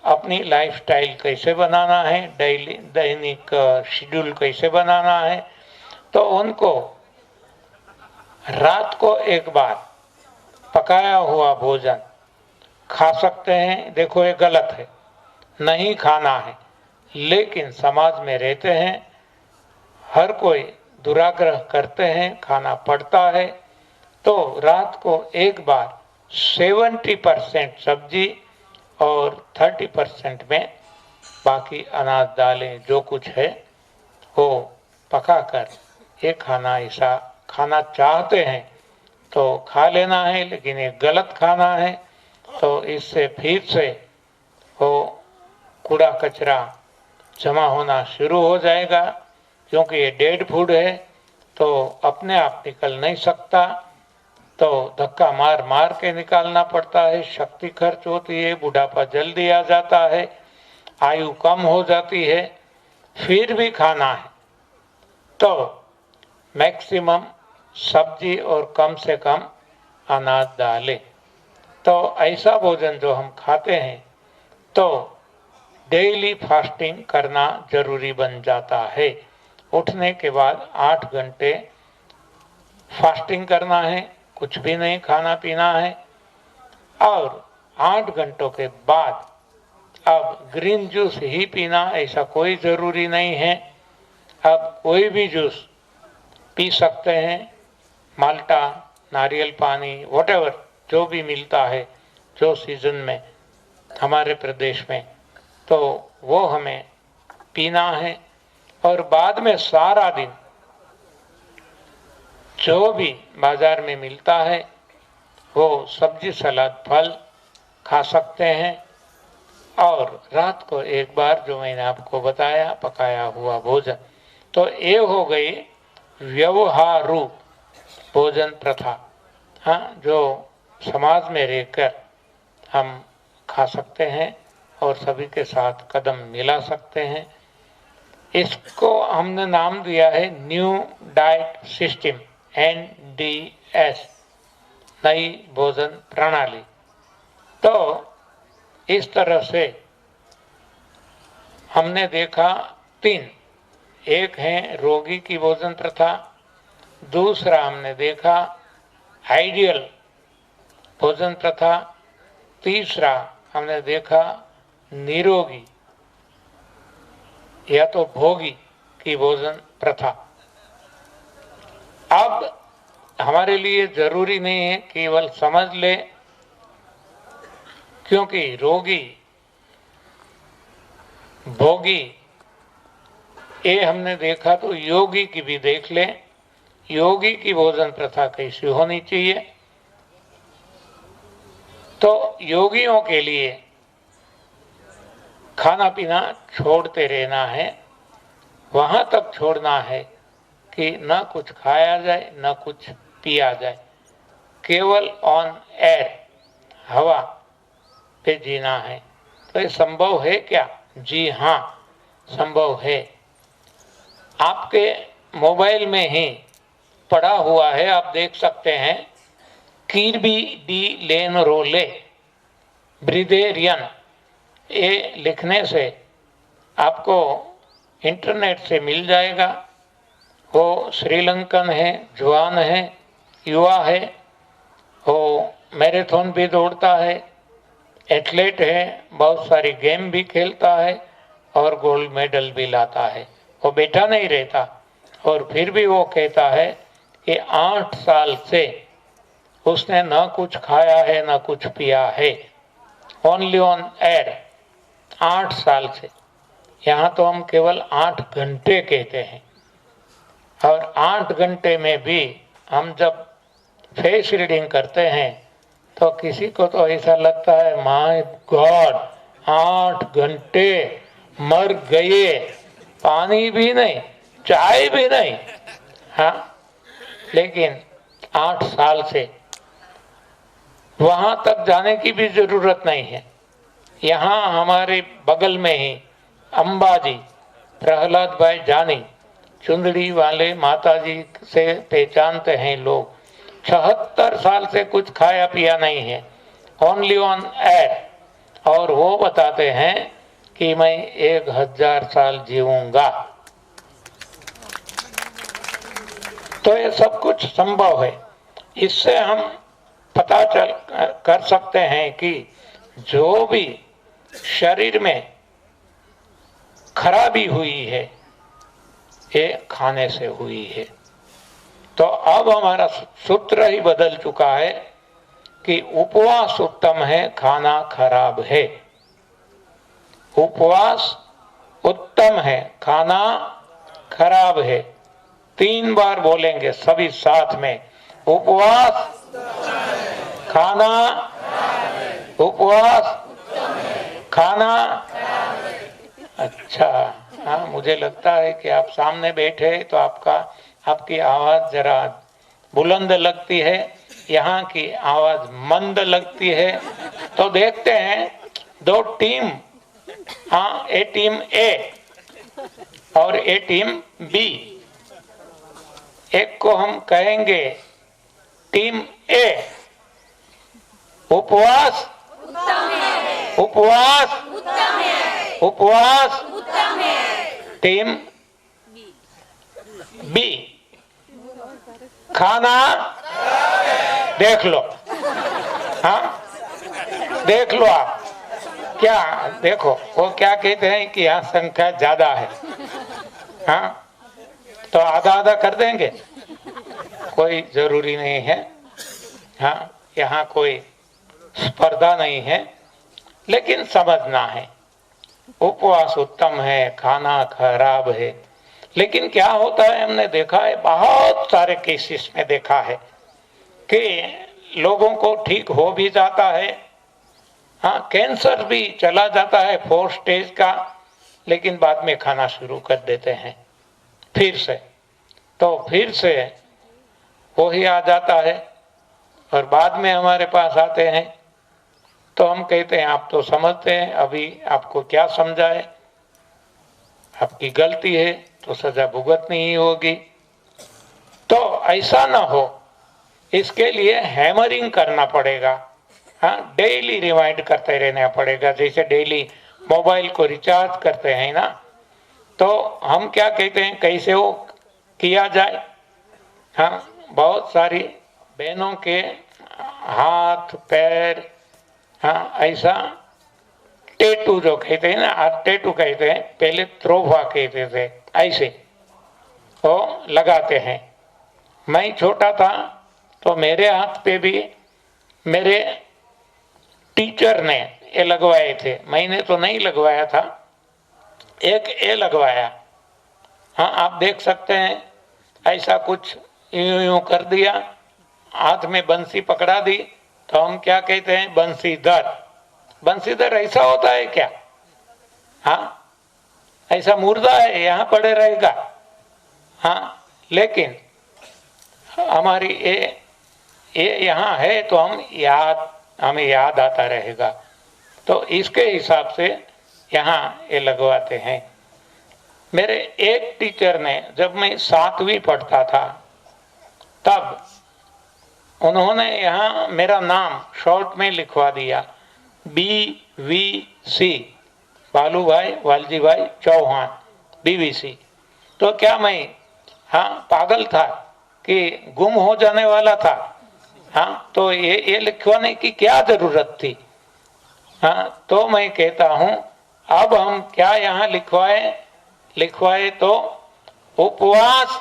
अपनी लाइफस्टाइल कैसे बनाना है, दैनिक शेड्यूल कैसे बनाना है, तो उनको रात को एक बार पकाया हुआ भोजन खा सकते हैं। देखो ये गलत है, नहीं खाना है, लेकिन समाज में रहते हैं, हर कोई दुराग्रह करते हैं, खाना पड़ता है, तो रात को एक बार 70% सब्जी और 30% में बाकी अनाज दालें जो कुछ है वो पकाकर ये खाना, ऐसा खाना चाहते हैं तो खा लेना है, लेकिन ये गलत खाना है। तो इससे फिर से वो कूड़ा कचरा जमा होना शुरू हो जाएगा, क्योंकि ये डेड फूड है तो अपने आप निकल नहीं सकता, तो धक्का मार मार के निकालना पड़ता है, शक्ति खर्च होती है, बुढ़ापा जल्दी आ जाता है, आयु कम हो जाती है, फिर भी खाना है तो मैक्सिमम सब्जी और कम से कम अनाज डालें। तो ऐसा भोजन जो हम खाते हैं तो डेली फास्टिंग करना जरूरी बन जाता है। उठने के बाद 8 घंटे फास्टिंग करना है, कुछ भी नहीं खाना पीना है, और 8 घंटों के बाद अब ग्रीन जूस ही पीना ऐसा कोई ज़रूरी नहीं है। अब कोई भी जूस पी सकते हैं, माल्टा, नारियल पानी, व्हाटएवर जो भी मिलता है जो सीजन में हमारे प्रदेश में, तो वो हमें पीना है। और बाद में सारा दिन जो भी बाजार में मिलता है वो सब्जी सलाद फल खा सकते हैं। और रात को एक बार जो मैंने आपको बताया पकाया हुआ भोजन। तो ये हो गई व्यवहारू भोजन प्रथा, हाँ, जो समाज में रहकर हम खा सकते हैं और सभी के साथ कदम मिला सकते हैं। इसको हमने नाम दिया है न्यू डाइट सिस्टम, NDS, नई भोजन प्रणाली। तो इस तरह से हमने देखा 3, एक है रोगी की भोजन प्रथा, दूसरा हमने देखा आइडियल भोजन प्रथा, तीसरा हमने देखा निरोगी या तो भोगी की भोजन प्रथा। अब हमारे लिए जरूरी नहीं है केवल समझ ले, क्योंकि रोगी भोगी ये हमने देखा, तो योगी की भी देख ले। योगी की भोजन प्रथा कैसी होनी चाहिए? तो योगियों के लिए खाना पीना छोड़ते रहना है, वहां तक छोड़ना है कि न कुछ खाया जाए न कुछ पिया जाए, केवल ऑन एयर, हवा पे जीना है। तो ये संभव है क्या? जी हाँ, संभव है। आपके मोबाइल में ही पड़ा हुआ है, आप देख सकते हैं, कीर्बी डी लेन रोले ब्रिदेरियन, ये लिखने से आपको इंटरनेट से मिल जाएगा। वो श्रीलंकन है, जवान है, युवा है, वो मैराथन भी दौड़ता है, एथलीट है, बहुत सारी गेम भी खेलता है और गोल्ड मेडल भी लाता है। वो बैठा नहीं रहता और फिर भी वो कहता है कि 8 साल से उसने न कुछ खाया है न कुछ पिया है, ओनली ऑन एयर, 8 साल से। यहाँ तो हम केवल 8 घंटे कहते हैं, और 8 घंटे में भी हम जब फेस रीडिंग करते हैं तो किसी को तो ऐसा लगता है माय गॉड, 8 घंटे मर गए, पानी भी नहीं, चाय भी नहीं, हाँ। लेकिन 8 साल से वहां तक जाने की भी जरूरत नहीं है। यहाँ हमारे बगल में ही अंबाजी, प्रहलाद भाई जानी, चुंदड़ी वाले माताजी से पहचानते हैं लोग, 76 साल से कुछ खाया पिया नहीं है, ओनली ऑन एयर, और वो बताते हैं कि मैं 1000 साल जीऊंगा। तो ये सब कुछ संभव है। इससे हम पता कर सकते हैं कि जो भी शरीर में खराबी हुई है ये खाने से हुई है। तो अब हमारा सूत्र ही बदल चुका है कि उपवास उत्तम है, खाना खराब है। उपवास उत्तम है, खाना खराब है। 3 बार बोलेंगे सभी साथ में, उपवास, खाना, उपवास, खाना। अच्छा, हाँ, मुझे लगता है कि आप सामने बैठे तो आपकी आवाज जरा बुलंद लगती है, यहाँ की आवाज मंद लगती है। तो देखते हैं 2 टीम, हाँ, ए टीम ए और ए टीम बी। एक को हम कहेंगे टीम ए उपवास, उपवास, उपवास। टीम बी खाना, देख लो, हाँ, देख लो आप क्या, देखो वो क्या कहते हैं कि यहाँ संख्या ज्यादा है, हाँ, तो आधा आधा कर देंगे, कोई जरूरी नहीं है, हाँ, यहाँ कोई स्पर्धा नहीं है, लेकिन समझना है उपवास उत्तम है, खाना खराब है। लेकिन क्या होता है, हमने देखा है, बहुत सारे केसेस में देखा है कि लोगों को ठीक हो भी जाता है, हाँ, कैंसर भी चला जाता है 4 स्टेज का, लेकिन बाद में खाना शुरू कर देते हैं फिर से, तो फिर से वो ही आ जाता है और बाद में हमारे पास आते हैं। तो हम कहते हैं आप तो समझते हैं, अभी आपको क्या समझाए, आपकी गलती है तो सजा भुगतनी ही होगी। तो ऐसा ना हो, इसके लिए हैमरिंग करना पड़ेगा, हाँ, डेली रिमाइंड करते रहना पड़ेगा। जैसे डेली मोबाइल को रिचार्ज करते हैं ना, तो हम क्या कहते हैं कैसे वो किया जाए। हाँ, बहुत सारी बहनों के हाथ पैर, हाँ, ऐसा टेटू जो कहते हैं ना, टेटू कहते हैं, पहले त्रोफा कहते थे, ऐसे वो लगाते हैं। मैं छोटा था तो मेरे हाथ पे भी मेरे टीचर ने ये लगवाए थे, मैंने तो नहीं लगवाया था, एक ये लगवाया। हाँ, आप देख सकते हैं, ऐसा कुछ यूं यूं कर दिया, हाथ में बंसी पकड़ा दी, तो हम क्या कहते हैं, बंसीधर। बंसीधर ऐसा होता है क्या? हाँ, ऐसा मुर्दा है, यहाँ पड़े रहेगा। हाँ, लेकिन हमारी ये यहाँ है तो हमें याद आता रहेगा, तो इसके हिसाब से यहाँ ये लगवाते हैं। मेरे एक टीचर ने, जब मैं 7वीं पढ़ता था, तब उन्होंने यहाँ मेरा नाम शॉर्ट में लिखवा दिया, BVC, बालू भाई वालजी भाई चौहान, BVC। तो क्या मैं, हाँ, पागल था कि गुम हो जाने वाला था? हाँ, तो ये लिखवाने की क्या जरूरत थी? हाँ, तो मैं कहता हूँ, अब हम क्या यहाँ लिखवाए तो उपवास,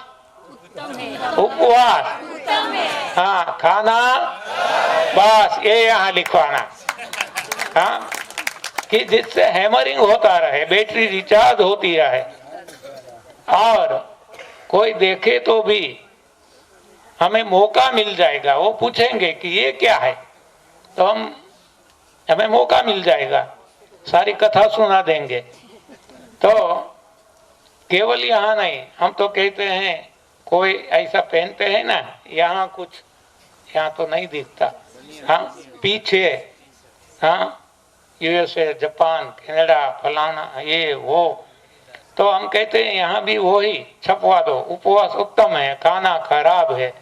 उपवास, हाँ, खाना, बस ये यहाँ लिखवाना, हाँ, कि जिससे हैमरिंग होता रहे, बैटरी रिचार्ज होती रहे, और कोई देखे तो भी हमें मौका मिल जाएगा। वो पूछेंगे कि ये क्या है, तो हमें मौका मिल जाएगा, सारी कथा सुना देंगे। तो केवल यहाँ नहीं, हम तो कहते हैं, कोई ऐसा पहनते हैं ना, यहाँ कुछ, यहाँ तो नहीं दिखता, हाँ, पीछे, हाँ, USA, जापान, कनाडा, फलाना, ये वो, तो हम कहते हैं यहाँ भी वही छपवा दो, उपवास उत्तम है, खाना खराब है।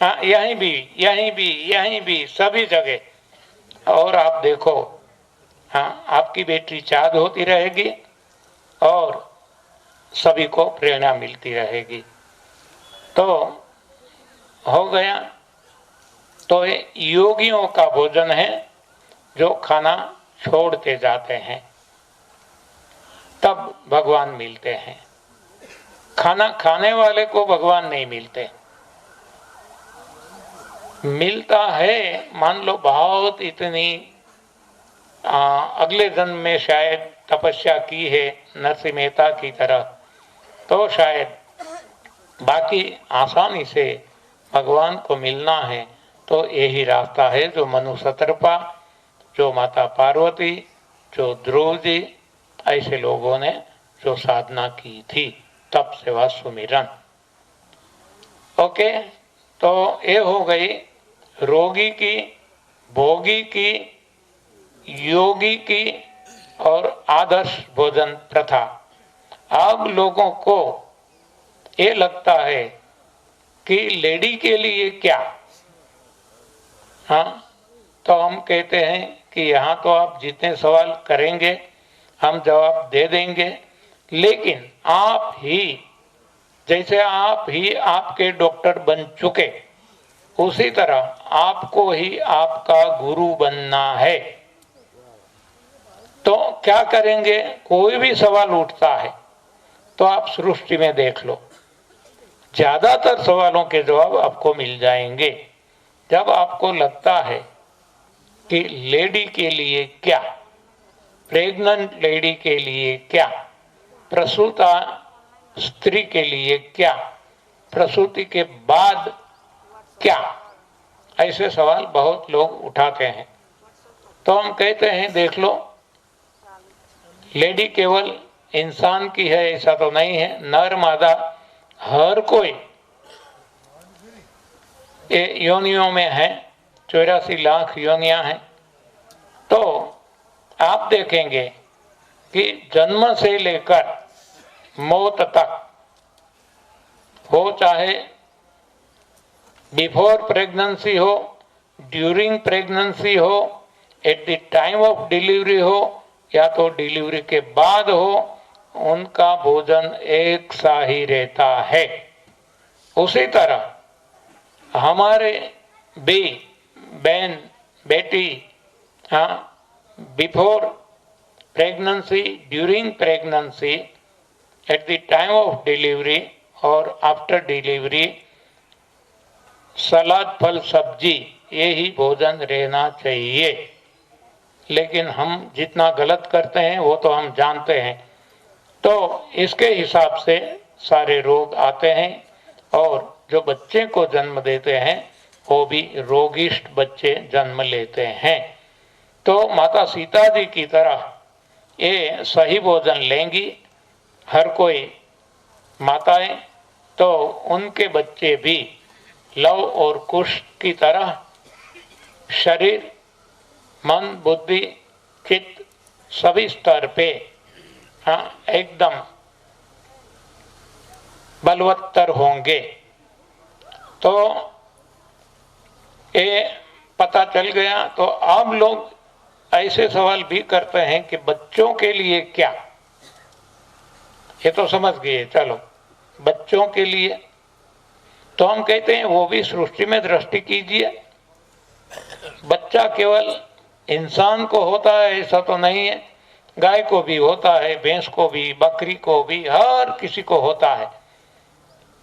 हाँ, यहीं भी सभी जगह। और आप देखो, हाँ, आपकी बैटरी चार्ज होती रहेगी और सभी को प्रेरणा मिलती रहेगी। तो हो गया। तो ये योगियों का भोजन है जो खाना छोड़ते जाते हैं, तब भगवान मिलते हैं। खाना खाने वाले को भगवान नहीं मिलते। मिलता है, मान लो बहुत इतनी अगले जन्म में शायद तपस्या की है नरसिंह मेहता की तरह, तो शायद, बाकी आसानी से भगवान को मिलना है तो यही रास्ता है जो मनु सतरपा, जो माता पार्वती, जो ध्रुव जी, ऐसे लोगों ने जो साधना की थी, तप सेवा सुमिरन। ओके, तो ये हो गई रोगी की, भोगी की, योगी की और आदर्श भोजन प्रथा। अब लोगों को ये लगता है कि लेडी के लिए क्या, हाँ, तो हम कहते हैं कि यहाँ तो आप जितने सवाल करेंगे हम जवाब दे देंगे, लेकिन आप ही, जैसे आप ही आपके डॉक्टर बन चुके, उसी तरह आपको ही आपका गुरु बनना है। तो क्या करेंगे, कोई भी सवाल उठता है तो आप सृष्टि में देख लो, ज्यादातर सवालों के जवाब आपको मिल जाएंगे। जब आपको लगता है कि लेडी के लिए क्या, प्रेग्नेंट लेडी के लिए क्या, प्रसूता स्त्री के लिए क्या, प्रसूति के बाद क्या, ऐसे सवाल बहुत लोग उठाते हैं। तो हम कहते हैं देख लो, लेडी केवल इंसान की है ऐसा तो नहीं है, नर मादा हर कोई योनियों में है, 84 लाख योनियां हैं। तो आप देखेंगे कि जन्म से लेकर मौत तक हो, चाहे बिफोर प्रेगनेंसी हो, ड्यूरिंग प्रेगनेंसी हो, at the time of delivery हो या तो डिलीवरी के बाद हो, उनका भोजन एक सा ही रहता है। उसी तरह हमारे भी बहन बेटी, हाँ, before pregnancy, during pregnancy, at the time of delivery और आफ्टर डिलीवरी सलाद फल सब्जी यही भोजन रहना चाहिए। लेकिन हम जितना गलत करते हैं वो तो हम जानते हैं। तो इसके हिसाब से सारे रोग आते हैं और जो बच्चे को जन्म देते हैं वो भी रोगिष्ट बच्चे जन्म लेते हैं। तो माता सीता जी की तरह ये सही भोजन लेंगी हर कोई माताएं, तो उनके बच्चे भी लव और कुश की तरह शरीर, मन, बुद्धि, चित्त सभी स्तर पे एकदम बलवत्तर होंगे। तो ये पता चल गया। तो अब लोग ऐसे सवाल भी करते हैं कि बच्चों के लिए क्या, ये तो समझ गए, चलो बच्चों के लिए। तो हम कहते हैं वो भी सृष्टि में दृष्टि कीजिए। बच्चा केवल इंसान को होता है ऐसा तो नहीं है, गाय को भी होता है, भैंस को भी, बकरी को भी, हर किसी को होता है।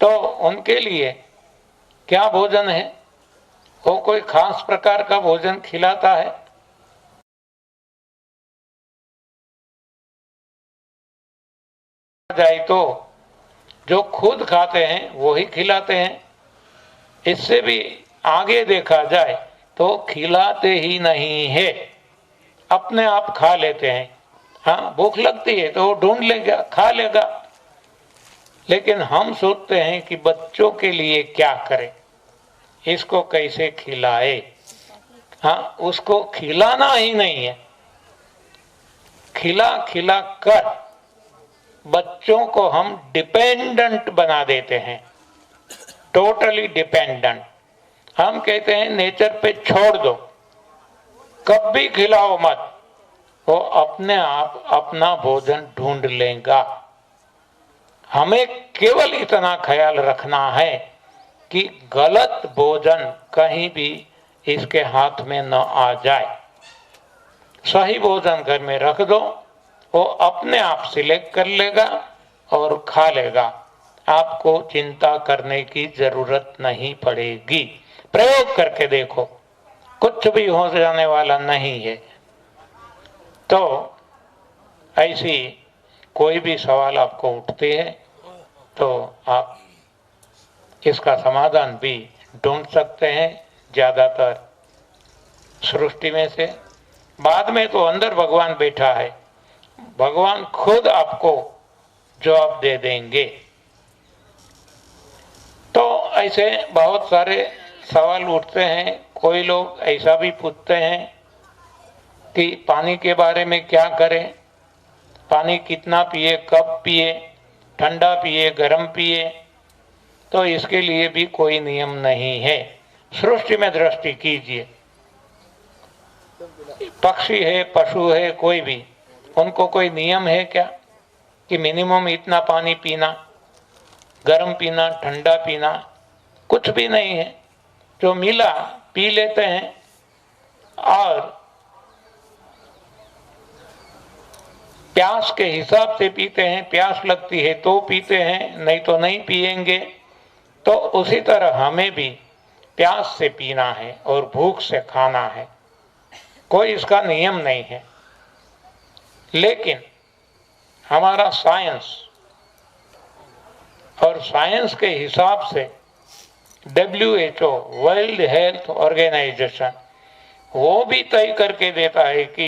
तो उनके लिए क्या भोजन है, वो कोई खास प्रकार का भोजन खिलाता है? जाए तो जो खुद खाते हैं वो ही खिलाते हैं। इससे भी आगे देखा जाए तो खिलाते ही नहीं है, अपने आप खा लेते हैं। हाँ, भूख लगती है तो वो ढूंढ लेगा, खा लेगा। लेकिन हम सोचते हैं कि बच्चों के लिए क्या करें, इसको कैसे खिलाए। हाँ, उसको खिलाना ही नहीं है, खिला खिला कर बच्चों को हम डिपेंडेंट बना देते हैं, टोटली डिपेंडेंट। हम कहते हैं नेचर पे छोड़ दो, कब भी खिलाओ मत, वो अपने आप अपना भोजन ढूंढ लेगा। हमें केवल इतना ख्याल रखना है कि गलत भोजन कहीं भी इसके हाथ में न आ जाए। सही भोजन घर में रख दो, वो अपने आप सिलेक्ट कर लेगा और खा लेगा। आपको चिंता करने की जरूरत नहीं पड़ेगी। प्रयोग करके देखो, कुछ भी हो जाने वाला नहीं है। तो ऐसी कोई भी सवाल आपको उठते हैं तो आप इसका समाधान भी ढूंढ सकते हैं। ज्यादातर सृष्टि में से बाद में तो अंदर भगवान बैठा है, भगवान खुद आपको जवाब दे देंगे। तो ऐसे बहुत सारे सवाल उठते हैं। कोई लोग ऐसा भी पूछते हैं कि पानी के बारे में क्या करें, पानी कितना पिए, कब पिए, ठंडा पिए, गर्म पिए। तो इसके लिए भी कोई नियम नहीं है। सृष्टि में दृष्टि कीजिए, पक्षी है, पशु है, कोई भी, उनको कोई नियम है क्या कि मिनिमम इतना पानी पीना, गर्म पीना, ठंडा पीना? कुछ भी नहीं है। जो मिला पी लेते हैं और प्यास के हिसाब से पीते हैं। प्यास लगती है तो पीते हैं, नहीं तो नहीं पिएंगे। तो उसी तरह हमें भी प्यास से पीना है और भूख से खाना है, कोई इसका नियम नहीं है। लेकिन हमारा साइंस और साइंस के हिसाब से WHO वर्ल्ड हेल्थ ऑर्गेनाइजेशन वो भी तय करके देता है कि